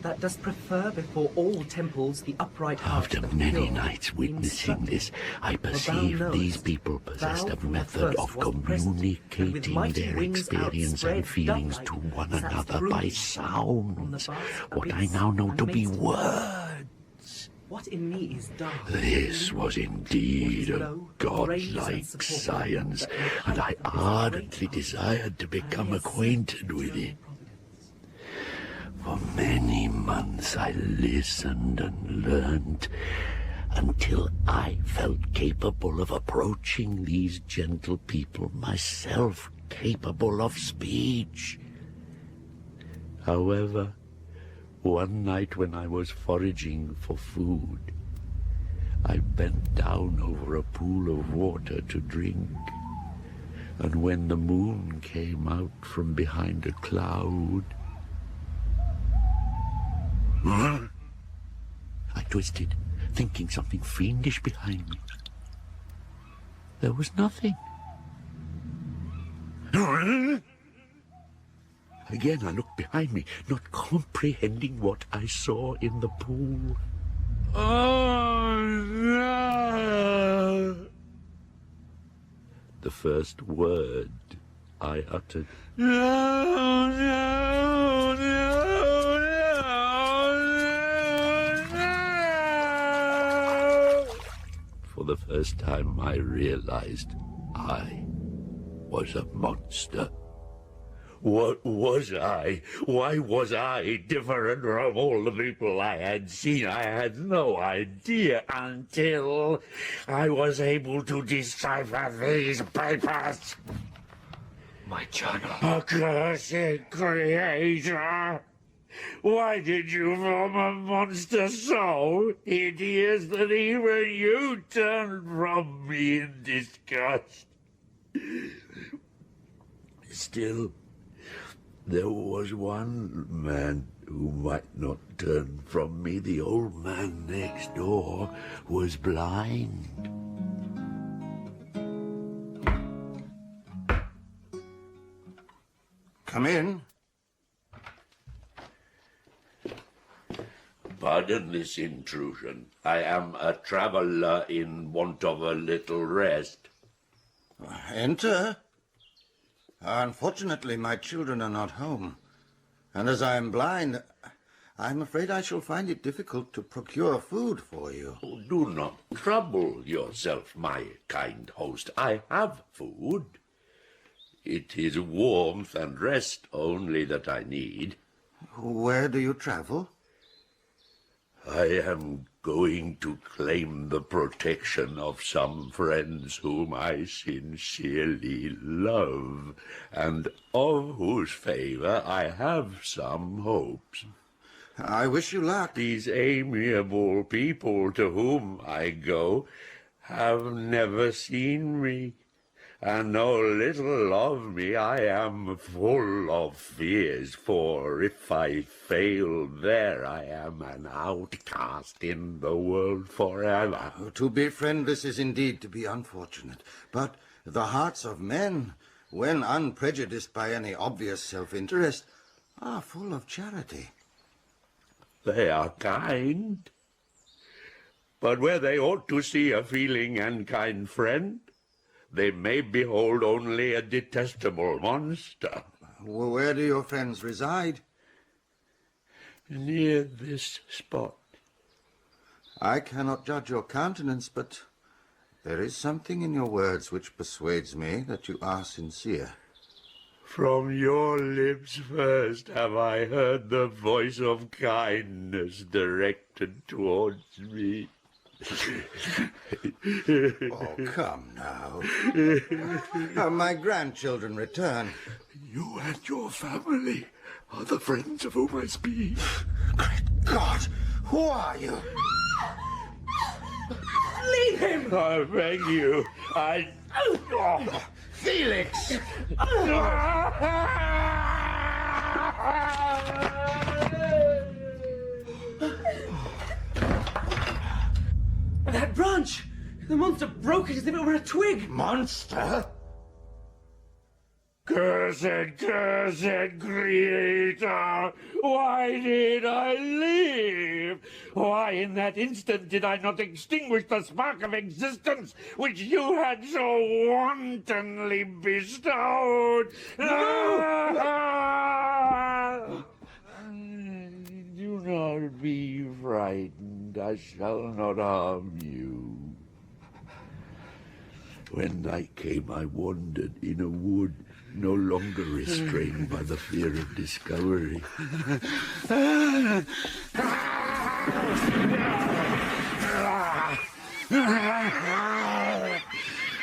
that dost prefer before all temples the upright heart. After many nights witnessing this, I perceived these people possessed a method of communicating their experience and feelings to one another by sounds, what I now know to be words. What in me is dark? This was indeed a godlike science, and I ardently desired to become acquainted with it. For many months I listened and learned, until I felt capable of approaching these gentle people, myself capable of speech. However, one night when I was foraging for food, I bent down over a pool of water to drink, and when the moon came out from behind a cloud, I twisted, thinking something fiendish behind me. There was nothing. Again I looked behind me, not comprehending what I saw in the pool. Oh, no! The first word I uttered. No, no, no! For the first time I realized I was a monster. What was I? Why was I different from all the people I had seen? I had no idea until I was able to decipher these papers. My journal. Accursed creator! Why did you form a monster so hideous that even you turned from me in disgust? Still, there was one man who might not turn from me. The old man next door was blind. Come in. Pardon this intrusion. I am a traveller in want of a little rest. Enter. Unfortunately, my children are not home, and as I am blind, I'm afraid I shall find it difficult to procure food for you. Oh, do not trouble yourself, my kind host. I have food. It is warmth and rest only that I need. Where do you travel? I am going to claim the protection of some friends whom I sincerely love, and of whose favour I have some hopes. I wish you luck. These amiable people to whom I go have never seen me, and know little of me, I am full of fears, for if I fail there, I am an outcast in the world forever. Oh, to be friendless is indeed to be unfortunate, but the hearts of men, when unprejudiced by any obvious self-interest, are full of charity. They are kind, but where they ought to see a feeling and kind friend, they may behold only a detestable monster. Where do your friends reside? Near this spot. I cannot judge your countenance, but there is something in your words which persuades me that you are sincere. From your lips first have I heard the voice of kindness directed towards me. Oh, come now. Have my grandchildren returned? You and your family are the friends of whom I speak. Great God! Who are you? Leave him! I beg you. Felix! That branch! The monster broke it as if it were a twig! Monster? Cursed creator! Why did I leave? Why in that instant did I not extinguish the spark of existence which you had so wantonly bestowed? No! Do not be frightened. I shall not harm you. When night came, I wandered in a wood, no longer restrained by the fear of discovery.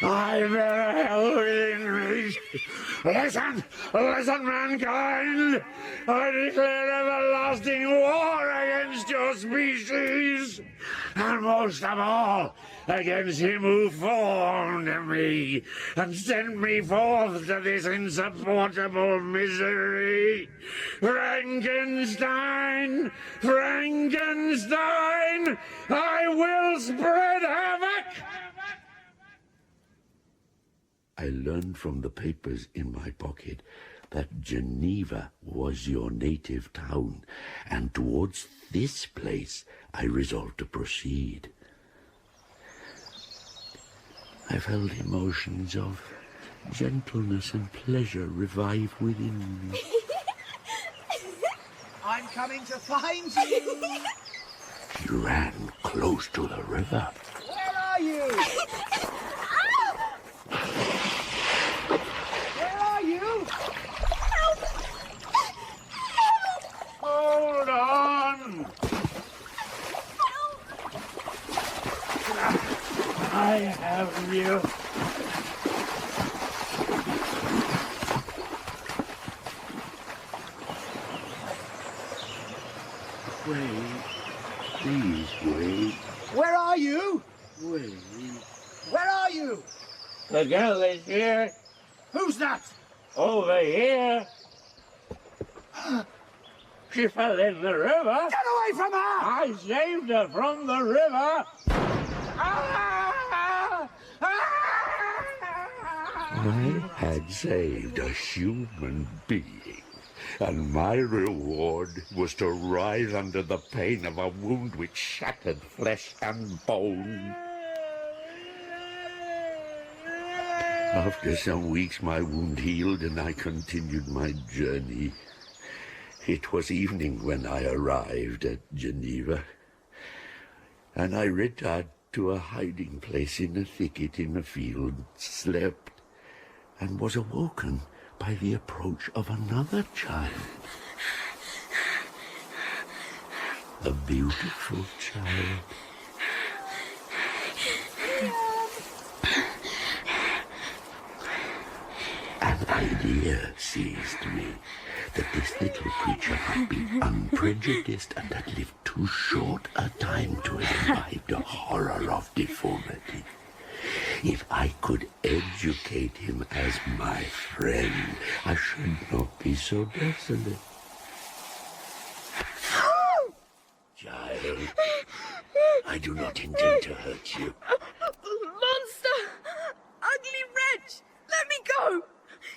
I bear hell within me. Listen, mankind! I declare everlasting war against your species, and most of all, against him who formed me and sent me forth to this insupportable misery. Frankenstein! Frankenstein! I will spread havoc! I learned from the papers in my pocket that Geneva was your native town, and towards this place I resolved to proceed. I felt emotions of gentleness and pleasure revive within me. I'm coming to find you! She ran close to the river. Where are you? Where are you? Help! Hold on! I have you. Wait. Please wait. Where are you? Wait. Where are you? The girl is here. Who's that? Over here. She fell in the river. Get away from her! I saved her from the river. I had saved a human being, and my reward was to writhe under the pain of a wound which shattered flesh and bone. After some weeks my wound healed and I continued my journey. It was evening when I arrived at Geneva, and I retired to a hiding place in a thicket in a field, slept, and was awoken by the approach of another child. A beautiful child. An idea seized me that this little creature had been unprejudiced and had lived too short a time to imbibe the horror of deformity. If I could educate him as my friend, I should not be so desolate. Child, I do not intend to hurt you. Monster! Ugly wretch! Let me go!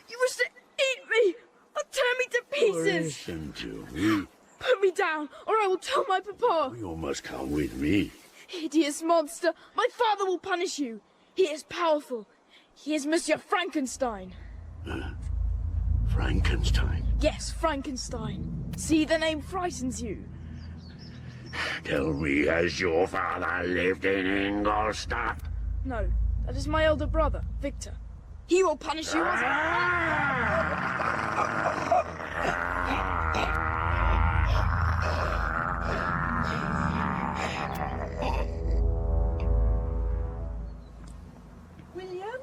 You wish to eat me! Or tear me to pieces! Listen to me. Put me down, or I will tell my papa! You must come with me. Hideous monster! My father will punish you! He is powerful. He is Monsieur Frankenstein. Frankenstein? Yes, Frankenstein. See, the name frightens you. Tell me, has your father lived in Ingolstadt? No, that is my elder brother, Victor. He will punish you as William?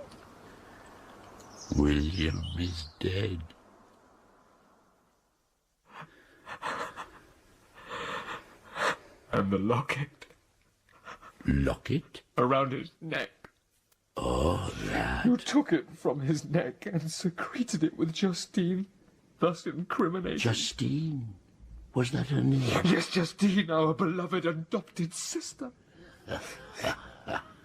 William is dead. And the locket. Locket? Around his neck. Oh, that. You took it from his neck and secreted it with Justine, thus incriminating. Justine? Was that her name? Yes, Justine, our beloved adopted sister.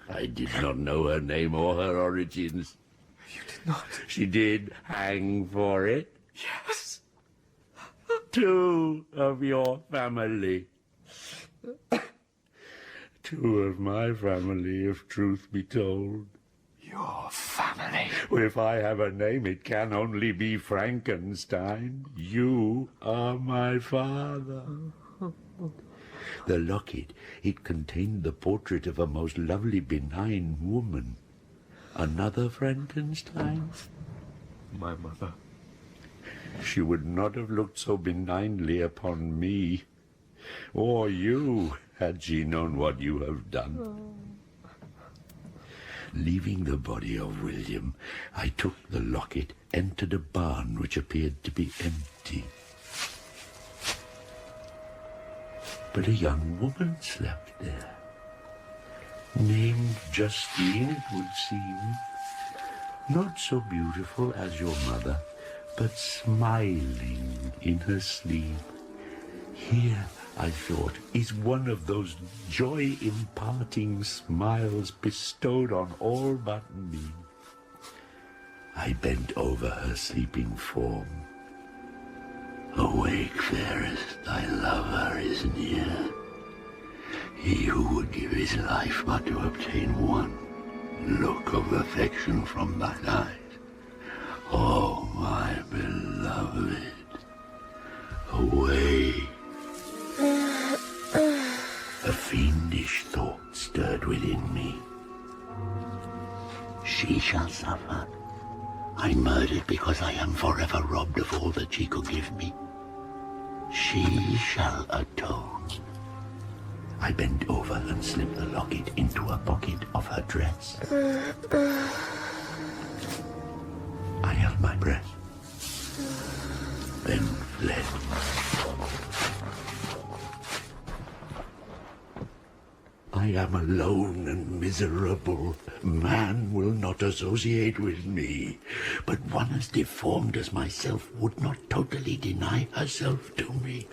I did not know her name or her origins. You did not? She did hang for it. Yes. 2 of your family. 2 of my family, if truth be told. Your family? If I have a name, it can only be Frankenstein. You are my father. The locket, it contained the portrait of a most lovely, benign woman. Another Frankenstein? My mother. She would not have looked so benignly upon me, or you, had she known what you have done. Oh. Leaving the body of William, I took the locket, entered a barn which appeared to be empty. But a young woman slept there, named Justine, it would seem. Not so beautiful as your mother, but smiling in her sleep. Here, I thought, is one of those joy-imparting smiles bestowed on all but me. I bent over her sleeping form. Awake, fairest, thy lover is near. He who would give his life but to obtain one look of affection from thine eyes. Oh, my beloved, awake. A fiendish thought stirred within me. She shall suffer. I murdered because I am forever robbed of all that she could give me. She shall atone. I bent over and slipped the locket into a pocket of her dress. I held my breath, then fled. I am alone and miserable. Man will not associate with me. But one as deformed as myself would not totally deny herself to me.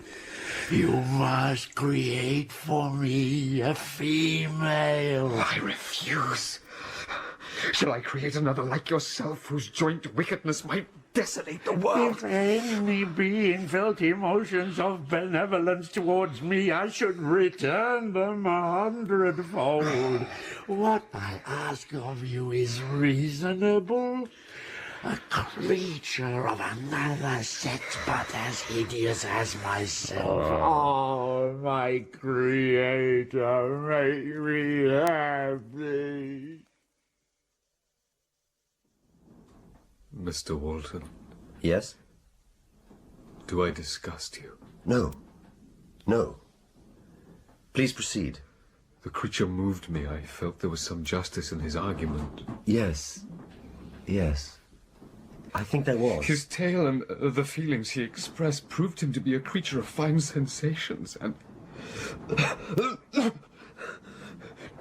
You must create for me a female. I refuse. Shall I create another like yourself, whose joint wickedness might desolate the world? If any being felt emotions of benevolence towards me, I should return them 100-fold. What I ask of you is reasonable. A creature of another sex, but as hideous as myself. Oh, my Creator, make me happy. Mr. Walton. Yes? Do I disgust you? No. No. Please proceed. The creature moved me. I felt there was some justice in his argument. Yes. Yes. I think there was. His tale and the feelings he expressed proved him to be a creature of fine sensations, and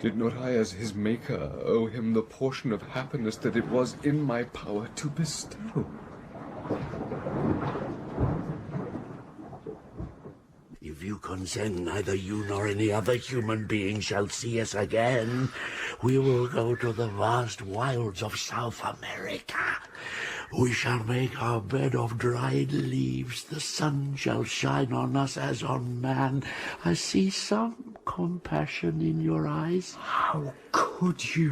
Did not I, as his maker, owe him the portion of happiness that it was in my power to bestow? If you consent, neither you nor any other human being shall see us again. We will go to the vast wilds of South America. We shall make our bed of dried leaves. The sun shall shine on us as on man. I see some compassion in your eyes. How could you,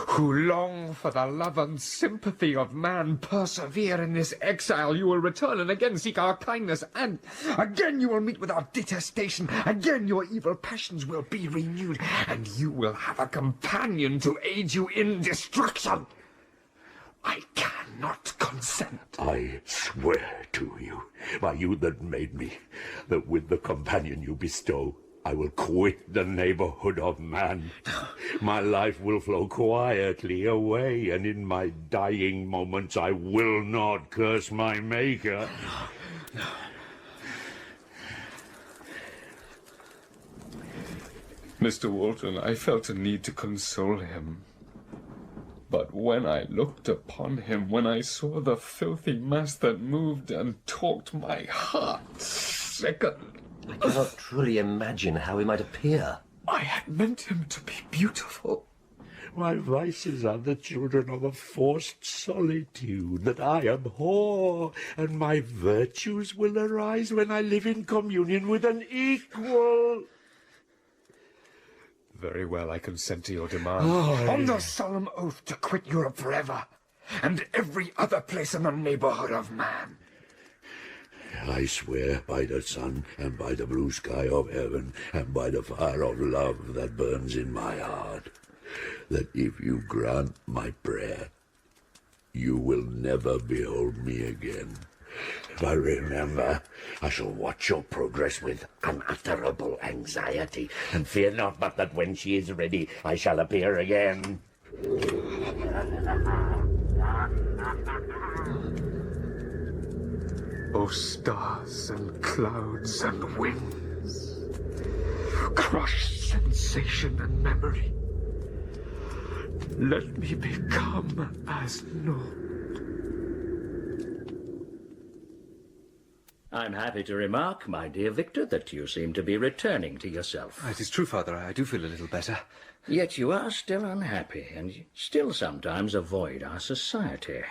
who long for the love and sympathy of man, persevere in this exile? You will return and again seek our kindness, and again you will meet with our detestation. Again your evil passions will be renewed, and you will have a companion to aid you in destruction. I cannot consent. I swear to you, by you that made me, that with the companion you bestow, I will quit the neighborhood of man. My life will flow quietly away, and in my dying moments I will not curse my maker. No. Mr. Walton, I felt a need to console him. But when I looked upon him, when I saw the filthy mass that moved and talked, my heart sickened. I cannot truly imagine how he might appear. I had meant him to be beautiful. My vices are the children of a forced solitude that I abhor, and my virtues will arise when I live in communion with an equal. Very well, I consent to your demand. On the solemn oath to quit Europe forever, and every other place in the neighborhood of man. I swear by the sun, and by the blue sky of heaven, and by the fire of love that burns in my heart, that if you grant my prayer, you will never behold me again. But remember, I shall watch your progress with unutterable anxiety, and fear not but that when she is ready, I shall appear again. O stars and clouds and winds, crush sensation and memory. Let me become as naught. I'm happy to remark, my dear Victor, that you seem to be returning to yourself. It is true, Father. I do feel a little better. Yet you are still unhappy, and you still sometimes avoid our society.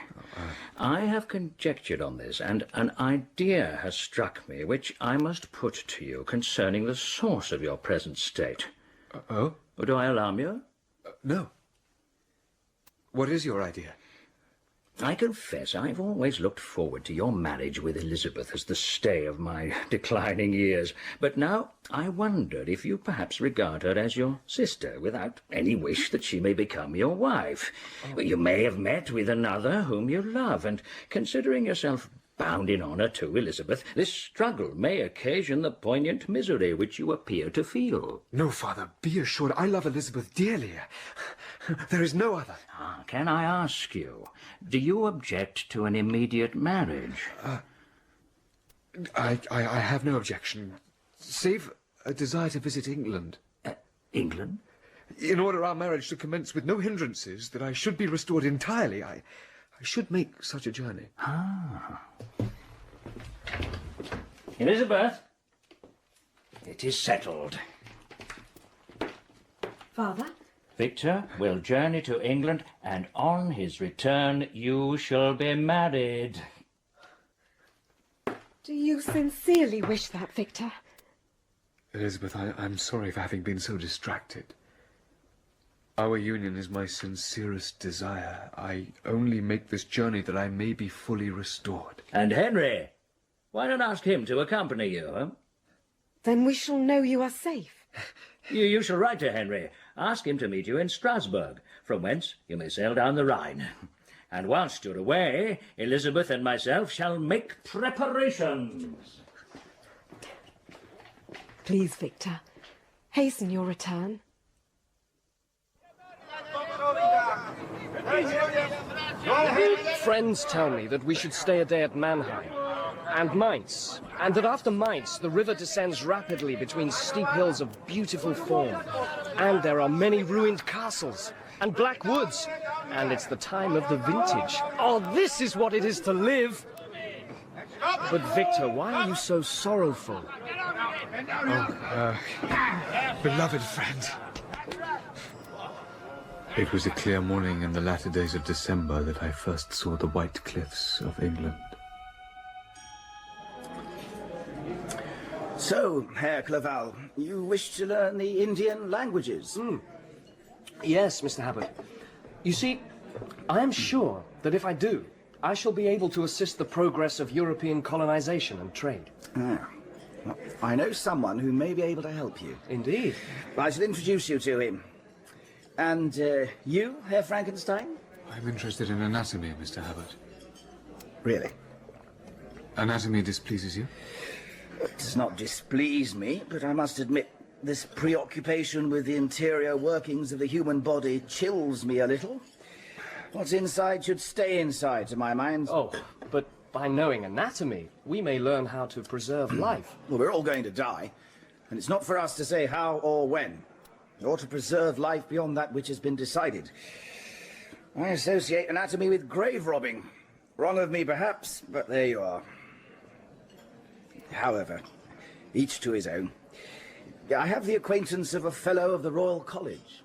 I have conjectured on this, and an idea has struck me which I must put to you concerning the source of your present state. Do I alarm you? No. What is your idea? I confess I've always looked forward to your marriage with Elizabeth as the stay of my declining years. But now I wondered if you perhaps regard her as your sister, without any wish that she may become your wife. You may have met with another whom you love, and considering yourself bound in honour to Elizabeth, this struggle may occasion the poignant misery which you appear to feel. No, Father, be assured I love Elizabeth dearly. There is no other. Can I ask you, do you object to an immediate marriage? I have no objection, save a desire to visit England. England? In order our marriage to commence with no hindrances, that I should be restored entirely, I should make such a journey. Elizabeth, it is settled. Father? Victor will journey to England, and on his return you shall be married. Do you sincerely wish that, Victor? Elizabeth, I'm sorry for having been so distracted. Our union is my sincerest desire. I only make this journey that I may be fully restored. And Henry? Why not ask him to accompany you, huh? Then we shall know you are safe. You shall write to Henry. Ask him to meet you in Strasbourg, from whence you may sail down the Rhine. And whilst you're away, Elizabeth and myself shall make preparations. Please, Victor, hasten your return. Friends tell me that we should stay a day at Mannheim and Mainz, and that after Mainz the river descends rapidly between steep hills of beautiful form. And there are many ruined castles and black woods. And it's the time of the vintage. Oh, this is what it is to live! But Victor, why are you so sorrowful? Beloved friend. It was a clear morning in the latter days of December that I first saw the white cliffs of England. So, Herr Clerval, you wish to learn the Indian languages? Yes, Mr. Habert. You see, I am sure that if I do, I shall be able to assist the progress of European colonization and trade. Ah. Well, I know someone who may be able to help you. Indeed. I shall introduce you to him. And you, Herr Frankenstein? I'm interested in anatomy, Mr. Habert. Really? Anatomy displeases you? It does not displease me, but I must admit this preoccupation with the interior workings of the human body chills me a little. What's inside should stay inside, to my mind. Oh, but by knowing anatomy, we may learn how to preserve life. Well, we're all going to die, and it's not for us to say how or when, or to preserve life beyond that which has been decided. I associate anatomy with grave robbing. Wrong of me, perhaps, but there you are. However, each to his own. I have the acquaintance of a fellow of the Royal College.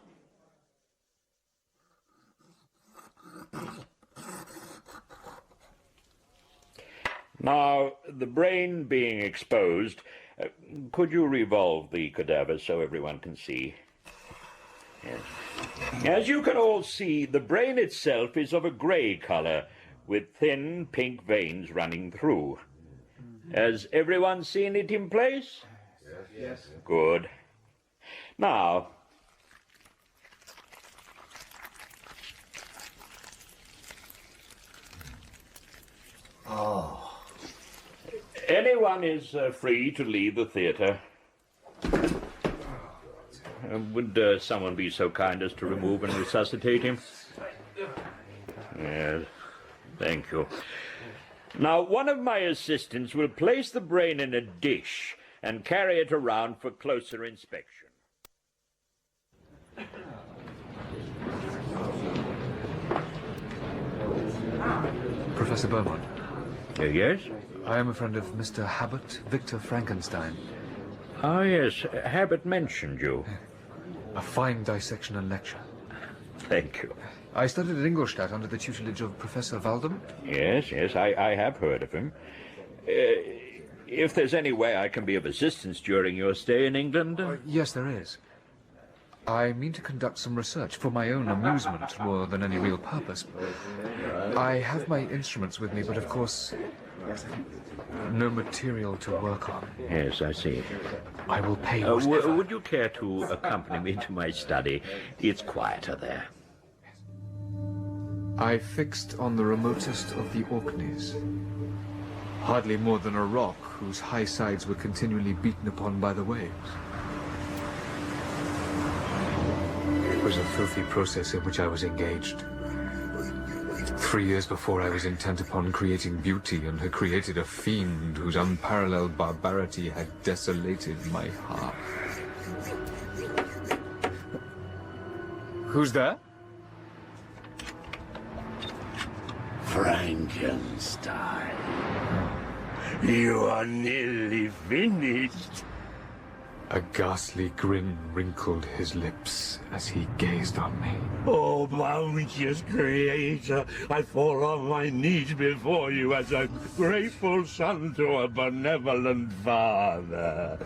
Now, the brain being exposed, could you revolve the cadaver so everyone can see? Yes. As you can all see, the brain itself is of a grey colour, with thin pink veins running through. Has everyone seen it in place? Yes. Good. Now, anyone is free to leave the theatre. Would someone be so kind as to remove and resuscitate him? Yes, thank you. Now, one of my assistants will place the brain in a dish and carry it around for closer inspection. Professor Beaumont. Yes? I am a friend of Mr. Habert, Victor Frankenstein. Ah, yes. Habert mentioned you. A fine dissection and lecture. Thank you. I studied at Ingolstadt under the tutelage of Professor Walton. Yes, I have heard of him. If there's any way I can be of assistance during your stay in England... Yes, there is. I mean to conduct some research for my own amusement more than any real purpose. I have my instruments with me, but of course, no material to work on. Yes, I see. I will pay would you care to accompany me to my study? It's quieter there. I fixed on the remotest of the Orkneys. Hardly more than a rock whose high sides were continually beaten upon by the waves. It was a filthy process in which I was engaged. 3 years before, I was intent upon creating beauty and had created a fiend whose unparalleled barbarity had desolated my heart. Who's there? Frankenstein. You are nearly finished. A ghastly grin wrinkled his lips as he gazed on me. Oh, bounteous Creator, I fall on my knees before you as a grateful son to a benevolent father.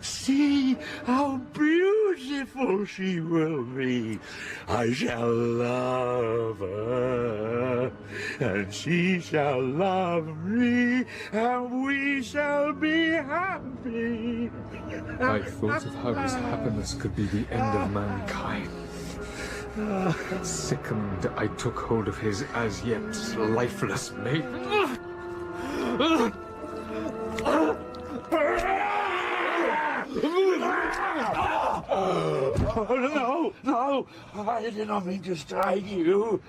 See how beautiful she will be. I shall love her, and she shall love me, and we shall be happy. I thought of how his happiness could be the end of mankind. Sickened, I took hold of his as yet lifeless mate. Oh, no, I did not mean to strike you.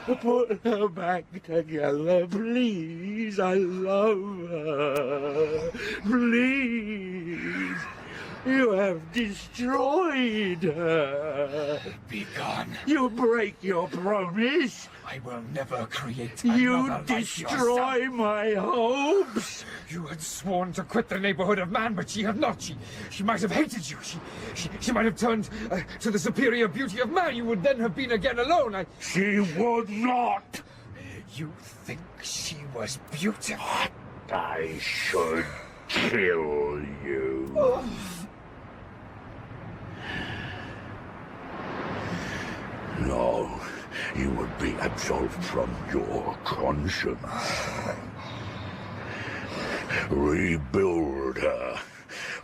Put her back together, please. I love her. Please. You have destroyed her. Begone. You break your promise. I will never create You another destroy like my hopes. You had sworn to quit the neighborhood of man, but she had not. She might have hated you. She might have turned to the superior beauty of man. You would then have been again alone. She would not. You think she was beautiful? I should kill you. No, you would be absolved from your conscience. Rebuild her,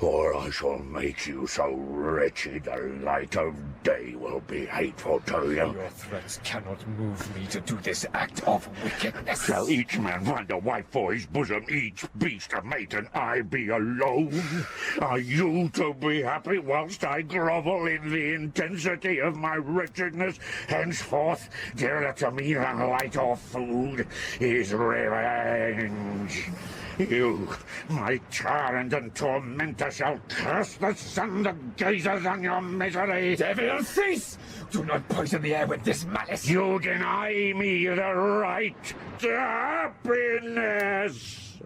or I shall make you so wretched the light of day will be hateful to you. Your threats cannot move me to do this act of wickedness. Shall each man find a wife for his bosom, each beast a mate, and I be alone? Are you to be happy whilst I grovel in the intensity of my wretchedness? Henceforth, dearer to me than light or food is revenge. You, my tyrant and tormentor, shall curse the sun that gazes on your misery. Devil, cease! Do not poison the air with this malice. You deny me the right to happiness.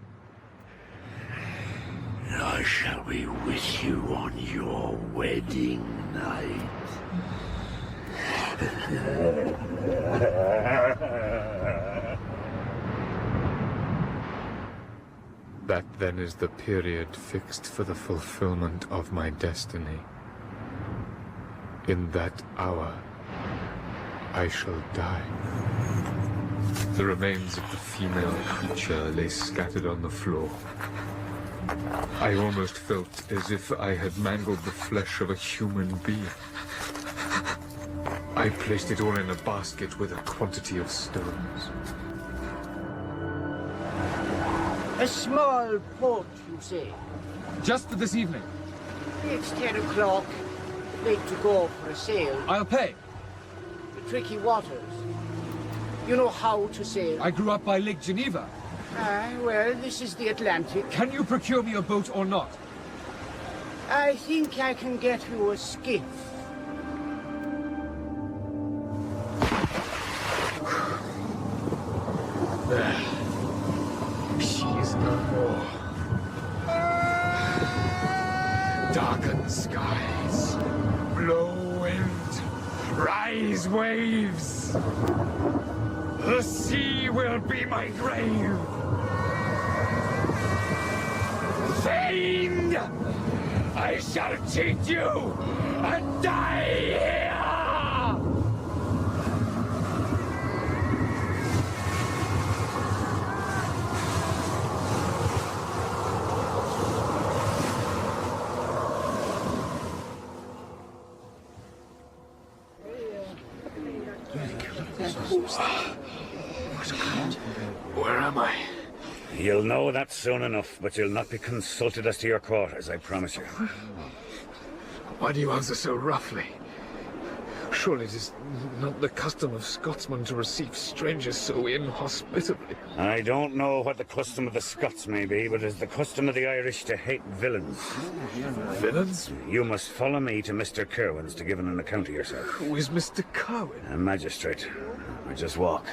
I shall be with you on your wedding night. That then is the period fixed for the fulfillment of my destiny. In that hour, I shall die. The remains of the female creature lay scattered on the floor. I almost felt as if I had mangled the flesh of a human being. I placed it all in a basket with a quantity of stones. A small boat, you say? Just for this evening. It's 10 o'clock. Late to go for a sail. I'll pay. The tricky waters. You know how to sail? I grew up by Lake Geneva. Ah, well, this is the Atlantic. Can you procure me a boat or not? I think I can get you a skiff. There. She is no more. Darken skies, blow wind, rise waves. The sea will be my grave. Fiend! I shall cheat you and die here! Where am I? You'll know that soon enough, but you'll not be consulted as to your quarters, I promise you. Why do you answer so roughly? Surely it is not the custom of Scotsmen to receive strangers so inhospitably. I don't know what the custom of the Scots may be, but it is the custom of the Irish to hate villains. Villains? You must follow me to Mr. Kerwin's to give an account of yourself. Who is Mr. Kerwin? A magistrate. We just walk.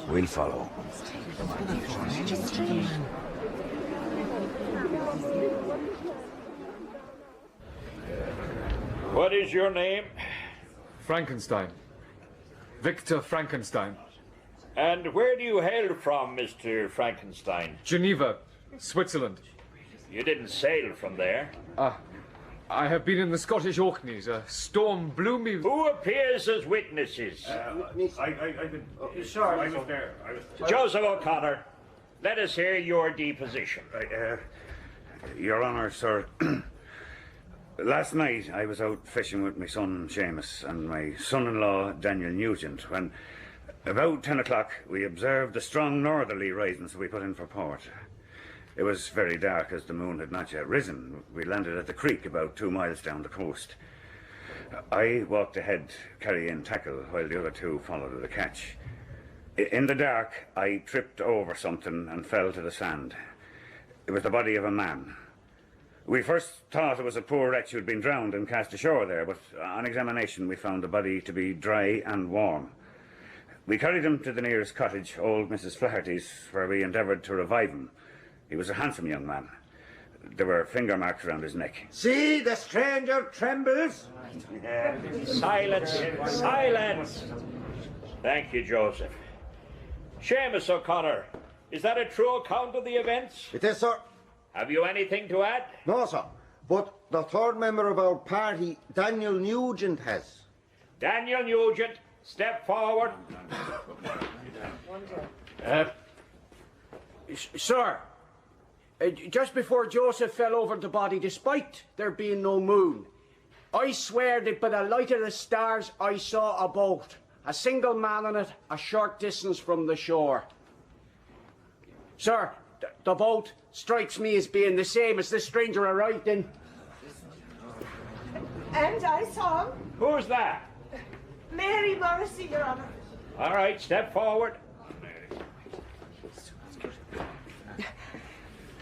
We'll follow. What is your name? Frankenstein. Victor Frankenstein. And where do you hail from, Mr. Frankenstein? Geneva, Switzerland. You didn't sail from there. I have been in the Scottish Orkneys. A storm blew me... Who appears as witnesses? Sorry, I was there. Joseph O'Connor, let us hear your deposition. Your Honour, sir, last night I was out fishing with my son Seamus and my son-in-law Daniel Nugent when, about 10 o'clock, we observed a strong northerly rising, so we put in for port. It was very dark as the moon had not yet risen. We landed at the creek about 2 miles down the coast. I walked ahead, carrying tackle, while the other two followed at the catch. In the dark, I tripped over something and fell to the sand. It was the body of a man. We first thought it was a poor wretch who had been drowned and cast ashore there, but on examination we found the body to be dry and warm. We carried him to the nearest cottage, old Mrs. Flaherty's, where we endeavoured to revive him. He was a handsome young man. There were finger marks around his neck. See, the stranger trembles. Silence! Silence! Thank you, Joseph. Seamus O'Connor, is that a true account of the events? It is, sir. Have you anything to add? No, sir. But the third member of our party, Daniel Nugent, has. Daniel Nugent, step forward. Sir, just before Joseph fell over the body, despite there being no moon, I swear that by the light of the stars I saw a boat, a single man on it, a short distance from the shore. Sir, the boat strikes me as being the same as this stranger arrived in. And I saw him. Who's that? Mary Morrissey, Your Honour. All right, step forward.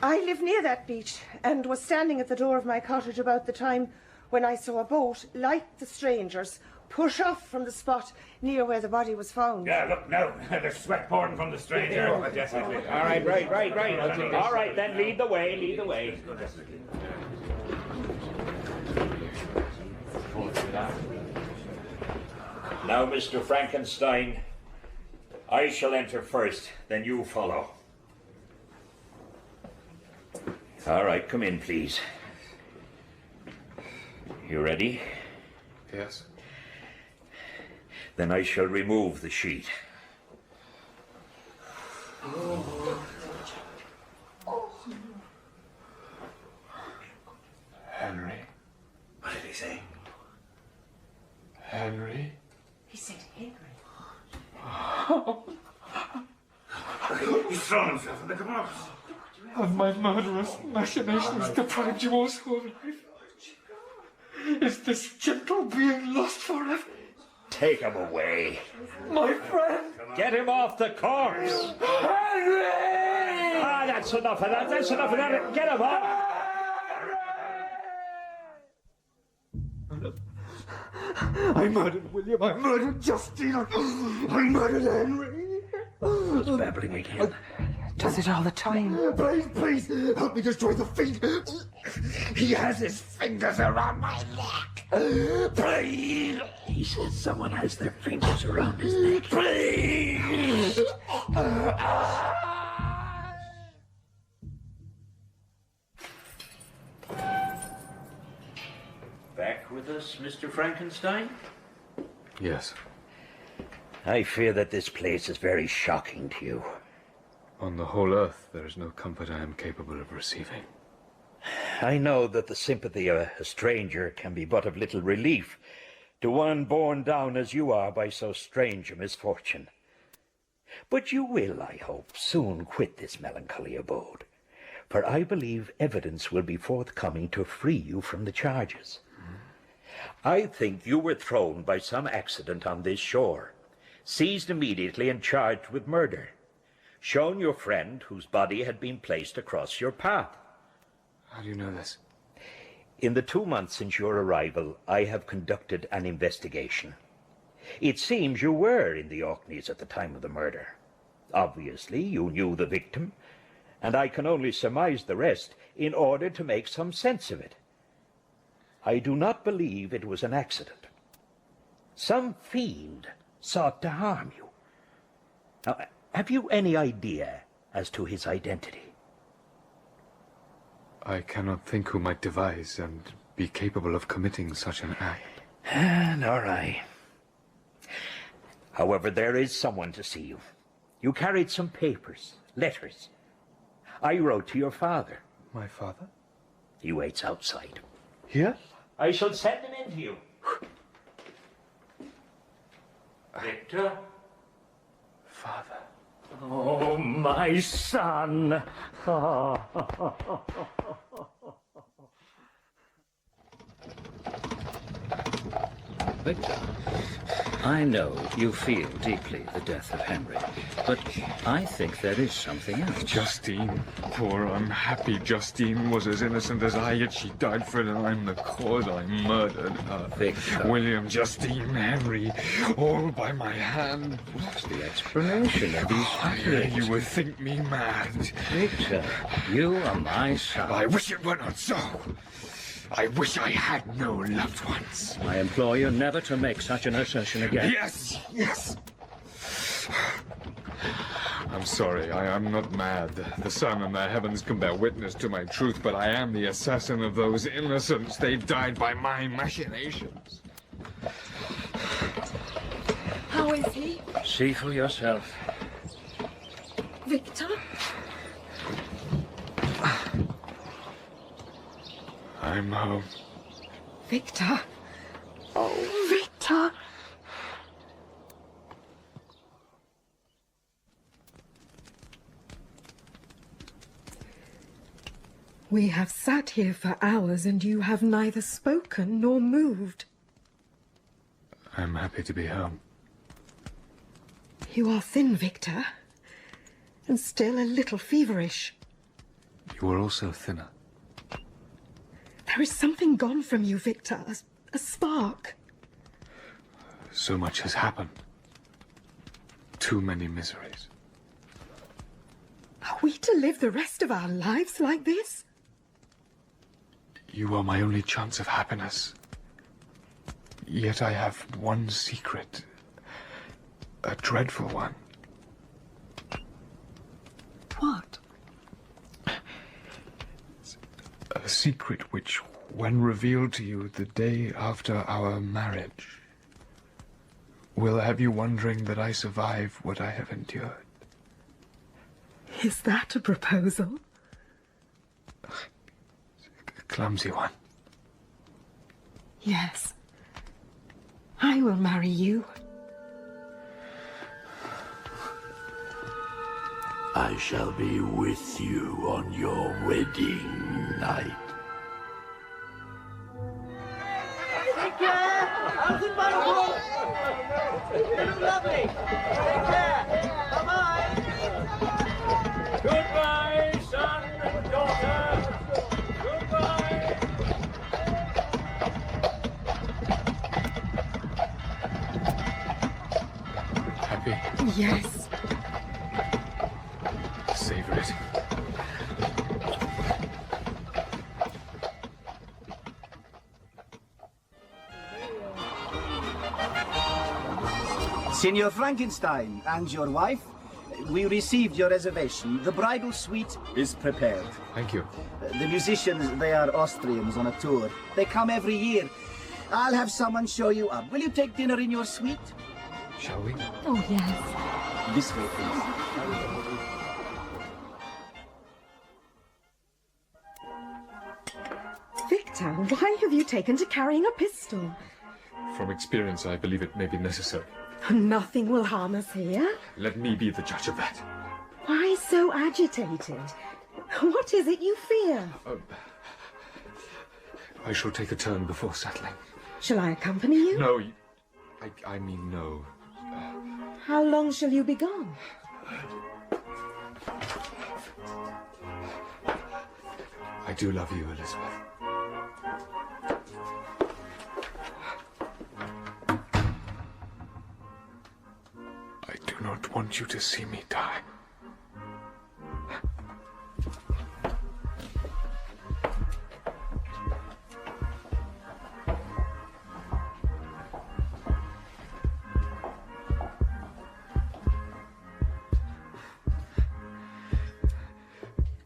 I live near that beach and was standing at the door of my cottage about the time when I saw a boat, like the stranger's, push off from the spot near where the body was found. Yeah, look, now, there's sweat pouring from the stranger. All right, right. All right, then lead the way, lead the way. Now, Mr. Frankenstein, I shall enter first, then you follow. All right, come in, please. You ready? Yes. Then I shall remove the sheet. Henry. What did he say? Henry? He said Henry. He's thrown himself in the canals. Have my murderous machinations deprived you also of life? Is this gentle being lost forever? Take him away. My friend! Get him off the corpse! Henry! Ah, that's enough of that, that's enough of that. Get him off! I murdered William, I murdered Justine, I murdered Henry. He's babbling again. Does it all the time? Please, help me destroy the fiend. He has his fingers around my neck. Please. He says someone has their fingers around his neck. Please. Back with us, Mr. Frankenstein? Yes. I fear that this place is very shocking to you. On the whole earth, there is no comfort I am capable of receiving. I know that the sympathy of a stranger can be but of little relief to one borne down as you are by so strange a misfortune. But you will, I hope, soon quit this melancholy abode, for I believe evidence will be forthcoming to free you from the charges. I think you were thrown by some accident on this shore, seized immediately and charged with murder, shown your friend whose body had been placed across your path. How do you know this? In the 2 months since your arrival, I have conducted an investigation. It seems you were in the Orkneys at the time of the murder. Obviously, you knew the victim, and I can only surmise the rest in order to make some sense of it. I do not believe it was an accident. Some fiend sought to harm you. Now, have you any idea as to his identity? I cannot think who might devise and be capable of committing such an act. Nor I. However, there is someone to see you. You carried some papers, letters. I wrote to your father. My father? He waits outside. Here? I shall send him in to you. Victor? Father. Oh, my son. Victor. I know you feel deeply the death of Henry, but I think there is something else. Justine, poor unhappy Justine, was as innocent as I, yet she died for it, and I'm the cause. I murdered her. Victor. William, Justine, Henry, all by my hand. What's the explanation of these facts? You would think me mad. Victor, you are my son. I wish it were not so. I wish I had no loved ones. I implore you never to make such an assertion again. Yes, yes. I'm sorry, I am not mad. The sun and the heavens can bear witness to my truth, but I am the assassin of those innocents. They died by my machinations. How is he? See for yourself. Victor? I'm home. Victor? Oh, Victor! We have sat here for hours, and you have neither spoken nor moved. I'm happy to be home. You are thin, Victor, and still a little feverish. You are also thinner. There is something gone from you, Victor, a spark. So much has happened. Too many miseries. Are we to live the rest of our lives like this? You are my only chance of happiness. Yet I have one secret. A dreadful one. What? A secret which, when revealed to you the day after our marriage, will have you wondering that I survive what I have endured. Is that a proposal? A clumsy one. Yes. I will marry you. I shall be with you on your wedding night. Take care! How's it, my lord? You look lovely! Take care! Bye-bye! Goodbye, son and daughter! Goodbye! Happy? Yes. Savor it. Signor Frankenstein and your wife, we received your reservation. The bridal suite is prepared. Thank you. The musicians, they are Austrians on a tour. They come every year. I'll have someone show you up. Will you take dinner in your suite? Shall we? Oh, yes. This way, please. Victor, why have you taken to carrying a pistol? From experience, I believe it may be necessary. Nothing will harm us here. Let me be the judge of that. Why so agitated? What is it you fear? I shall take a turn before settling. Shall I accompany you? No, I mean no. How long shall you be gone? I do love you, Elizabeth. I do not want you to see me die.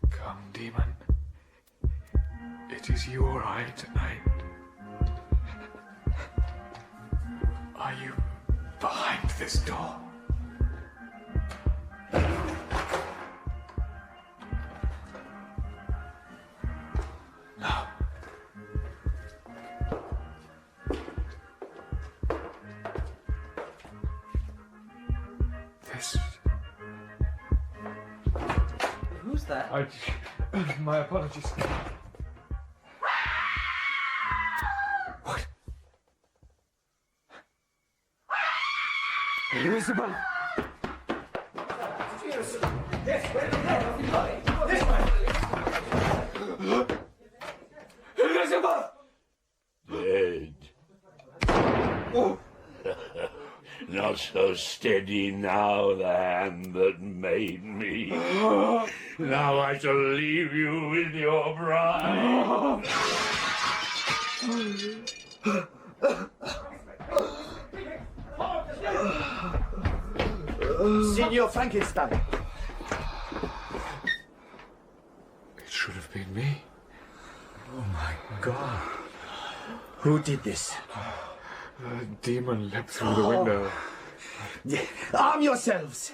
Come, demon. It is you or I tonight. Are you behind this door? No. This. Who's that? My apologies. What? Elizabeth! Elizabeth! Dead. Not so steady now, the hand that made me. Now I shall leave you with your bride. Signor Frankenstein. It should have been me. Oh my God. Who did this? The demon leapt through the window. Arm yourselves!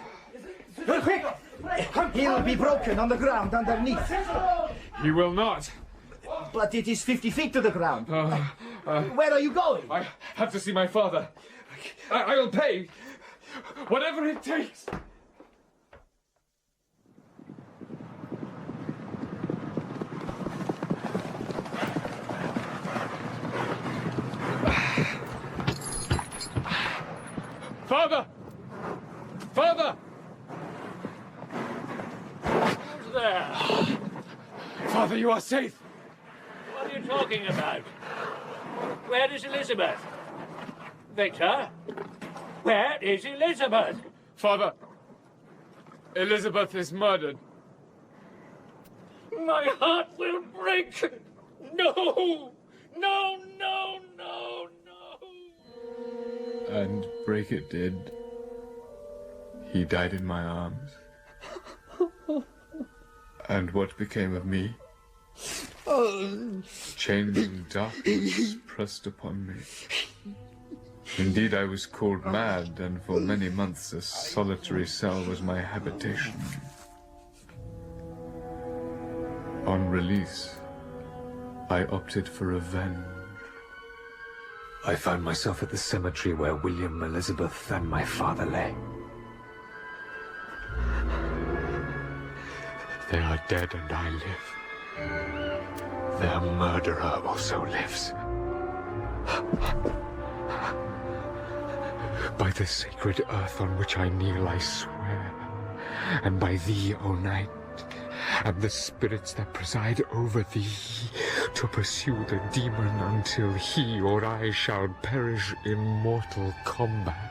Quick! He'll be broken on the ground underneath. He will not. But it is 50 feet to the ground. Where are you going? I have to see my father. I will pay. Whatever it takes. Father! Father! Who's there? Father, you are safe. What are you talking about? Where is Elizabeth? Victor? Where is Elizabeth? Father, Elizabeth is murdered. My heart will break. No! No, no, no, no! And break it did. He died in my arms. And what became of me? Chains and darkness pressed upon me. Indeed, I was called mad, and for many months a solitary cell was my habitation. On release, I opted for revenge. I found myself at the cemetery where William, Elizabeth, and my father lay. They are dead and I live. Their murderer also lives. By the sacred earth on which I kneel, I swear, and by thee, O night, and the spirits that preside over thee, to pursue the demon until he or I shall perish in mortal combat.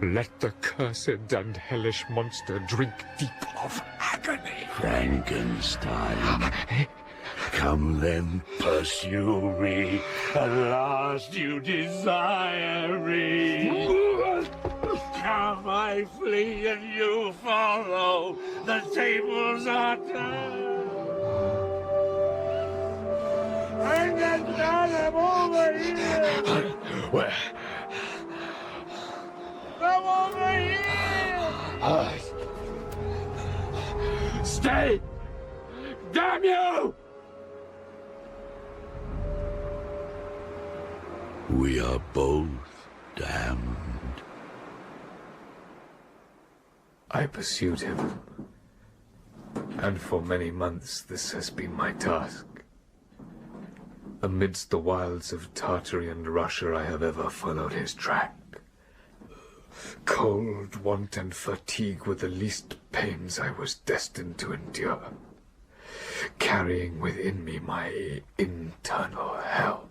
Let the cursed and hellish monster drink deep of agony. Frankenstein. Come then, pursue me. At last you desire me. Come, I flee and you follow. The tables are turned. Frankenstein, I'm over here. Where? Come over here. Stay! Damn you! We are both damned. I pursued him, and for many months this has been my task. Amidst the wilds of Tartary and Russia, I have ever followed his track. Cold, want, and fatigue were the least pains I was destined to endure, carrying within me my internal hell.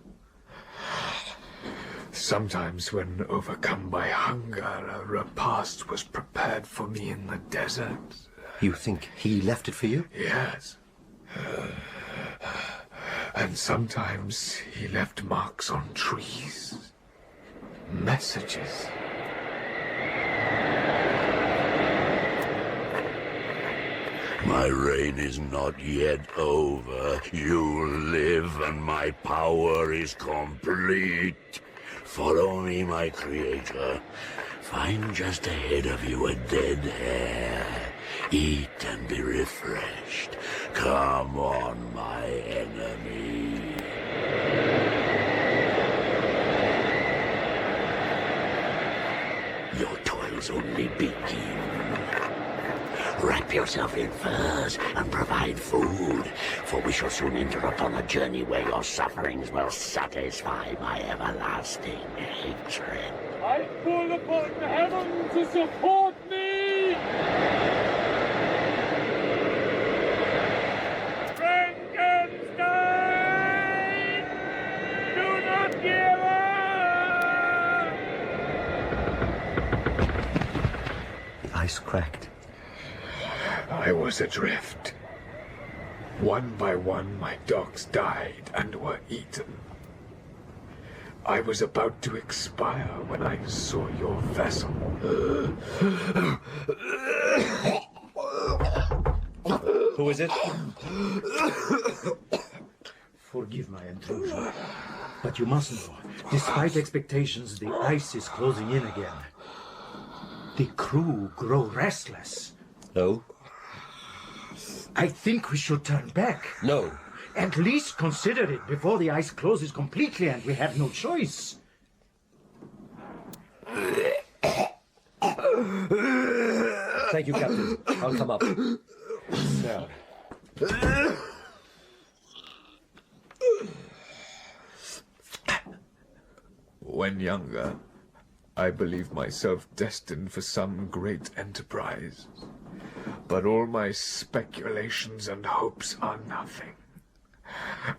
Sometimes, when overcome by hunger, a repast was prepared for me in the desert. You think he left it for you? Yes. And sometimes he left marks on trees. Messages. My reign is not yet over. You live and my power is complete. Follow me, my creator. Find just ahead of you a dead hare. Eat and be refreshed. Come on, my enemy. Your toils only begin. Wrap Wrap yourself in furs and provide food, for we shall soon enter upon a journey where your sufferings will satisfy my everlasting hatred. I call upon heaven to support me! Frankenstein! Do not give up! The ice cracked. I was adrift. One by one, my dogs died and were eaten. I was about to expire when I saw your vessel. Who is it? Forgive my intrusion, but you must know, despite expectations, the ice is closing in again. The crew grow restless. No. I think we should turn back. No. At least consider it before the ice closes completely and we have no choice. Thank you, Captain. I'll come up. Now. When younger, I believed myself destined for some great enterprise. But all my speculations and hopes are nothing.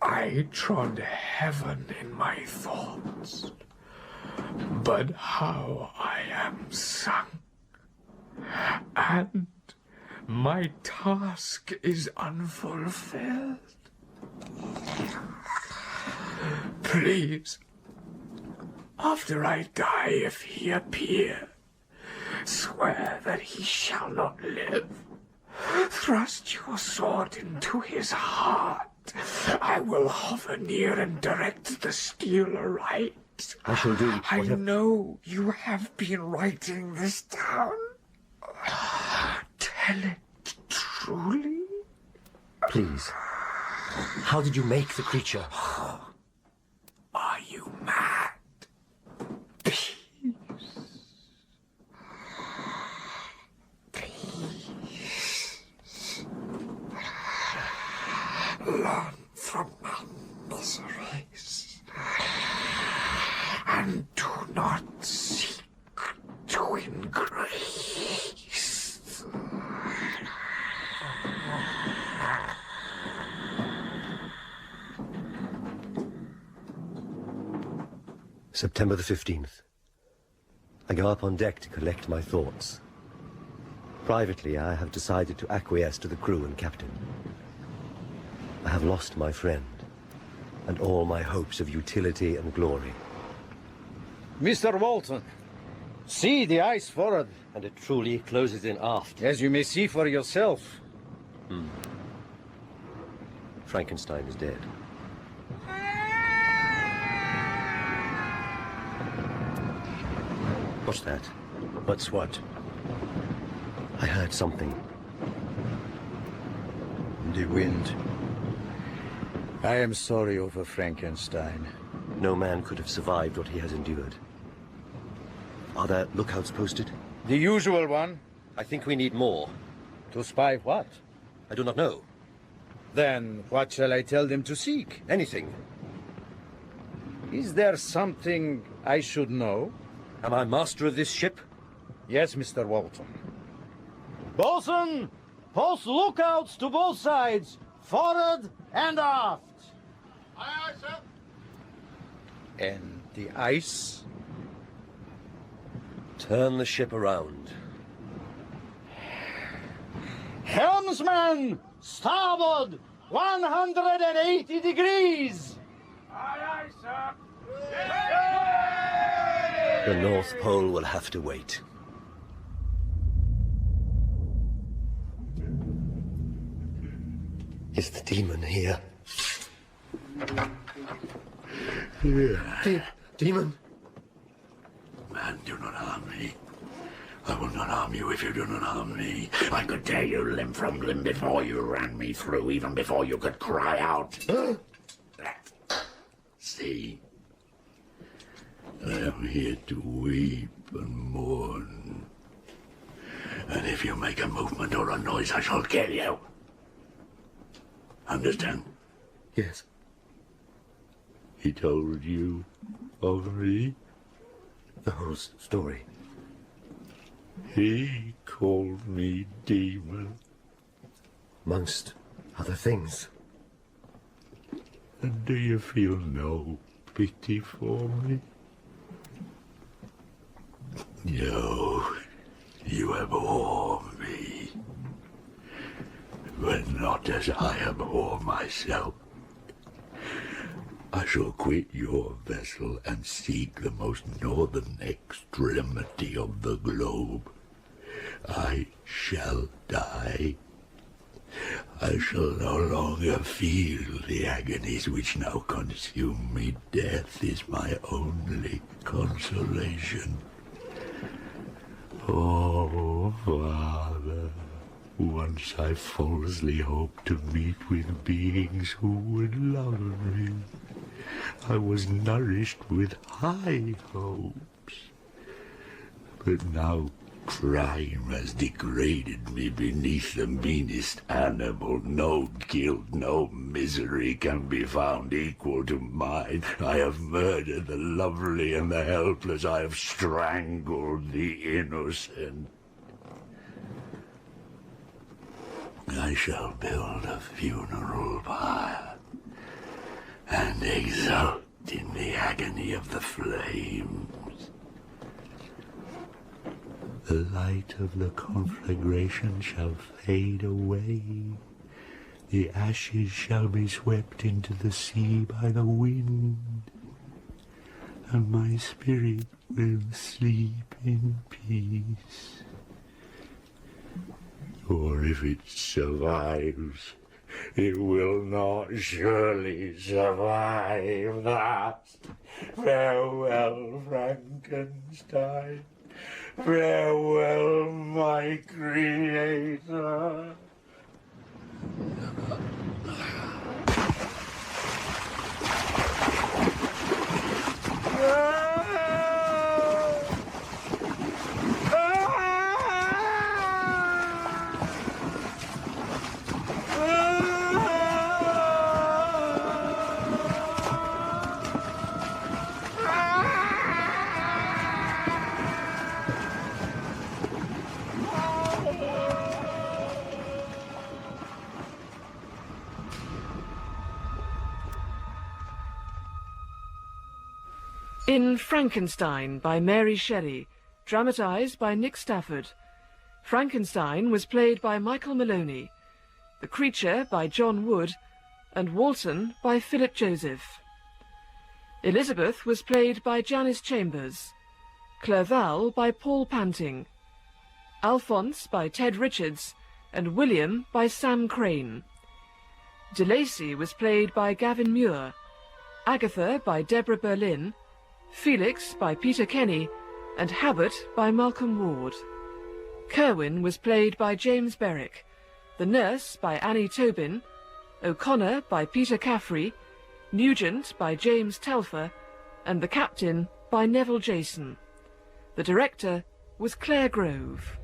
I trod heaven in my thoughts, but how I am sunk, and my task is unfulfilled. Please, after I die, if he appear, swear that he shall not live. Thrust your sword into his heart. I will hover near and direct the steel aright. I shall do I know you have been writing this down. Tell it truly. Please. How did you make the creature? Are you mad? Peace. Learn from my miseries, and do not seek to increase. September the 15th. I go up on deck to collect my thoughts. Privately, I have decided to acquiesce to the crew and captain. I have lost my friend, and all my hopes of utility and glory. Mr. Walton, see the ice forward. And it truly closes in aft. As you may see for yourself. Frankenstein is dead. What's that? What's what? I heard something. The wind. I am sorry over Frankenstein. No man could have survived what he has endured. Are there lookouts posted? The usual one. I think we need more. To spy what? I do not know. Then what shall I tell them to seek? Anything. Is there something I should know? Am I master of this ship? Yes, Mr. Walton. Bosun, post lookouts to both sides, forward and aft. Aye, aye, sir. And the ice? Turn the ship around. Helmsman, starboard, 180 degrees. Aye, aye, sir. The North Pole will have to wait. Is the demon here? Demon? Man, do not harm me. I will not harm you if you do not harm me. I could tear you limb from limb before you ran me through, even before you could cry out. See? I am here to weep and mourn. And if you make a movement or a noise, I shall kill you. Understand? Yes. He told you of me? The whole story. He called me demon. Amongst other things. And do you feel no pity for me? No, you abhor me. But not as I abhor myself. I shall quit your vessel and seek the most northern extremity of the globe. I shall die. I shall no longer feel the agonies which now consume me. Death is my only consolation. Oh, Father, once I falsely hoped to meet with beings who would love me. I was nourished with high hopes. But now crime has degraded me beneath the meanest animal. No guilt, no misery can be found equal to mine. I have murdered the lovely and the helpless. I have strangled the innocent. I shall build a funeral pyre and exult in the agony of the flames. The light of the conflagration shall fade away. The ashes shall be swept into the sea by the wind, and my spirit will sleep in peace. Or if it survives, it will not surely survive that. Farewell, Frankenstein. Farewell, my creator. In Frankenstein by Mary Shelley, dramatised by Nick Stafford. Frankenstein was played by Michael Maloney, The Creature by John Wood, and Walton by Philip Joseph. Elizabeth was played by Janice Chambers, Clerval by Paul Panting, Alphonse by Ted Richards, and William by Sam Crane. De Lacy was played by Gavin Muir, Agatha by Deborah Berlin, Felix by Peter Kenny, and Habit by Malcolm Ward. Kerwin was played by James Berwick, the Nurse by Annie Tobin, O'Connor by Peter Caffrey, Nugent by James Telfer, and the Captain by Neville Jason. The director was Claire Grove.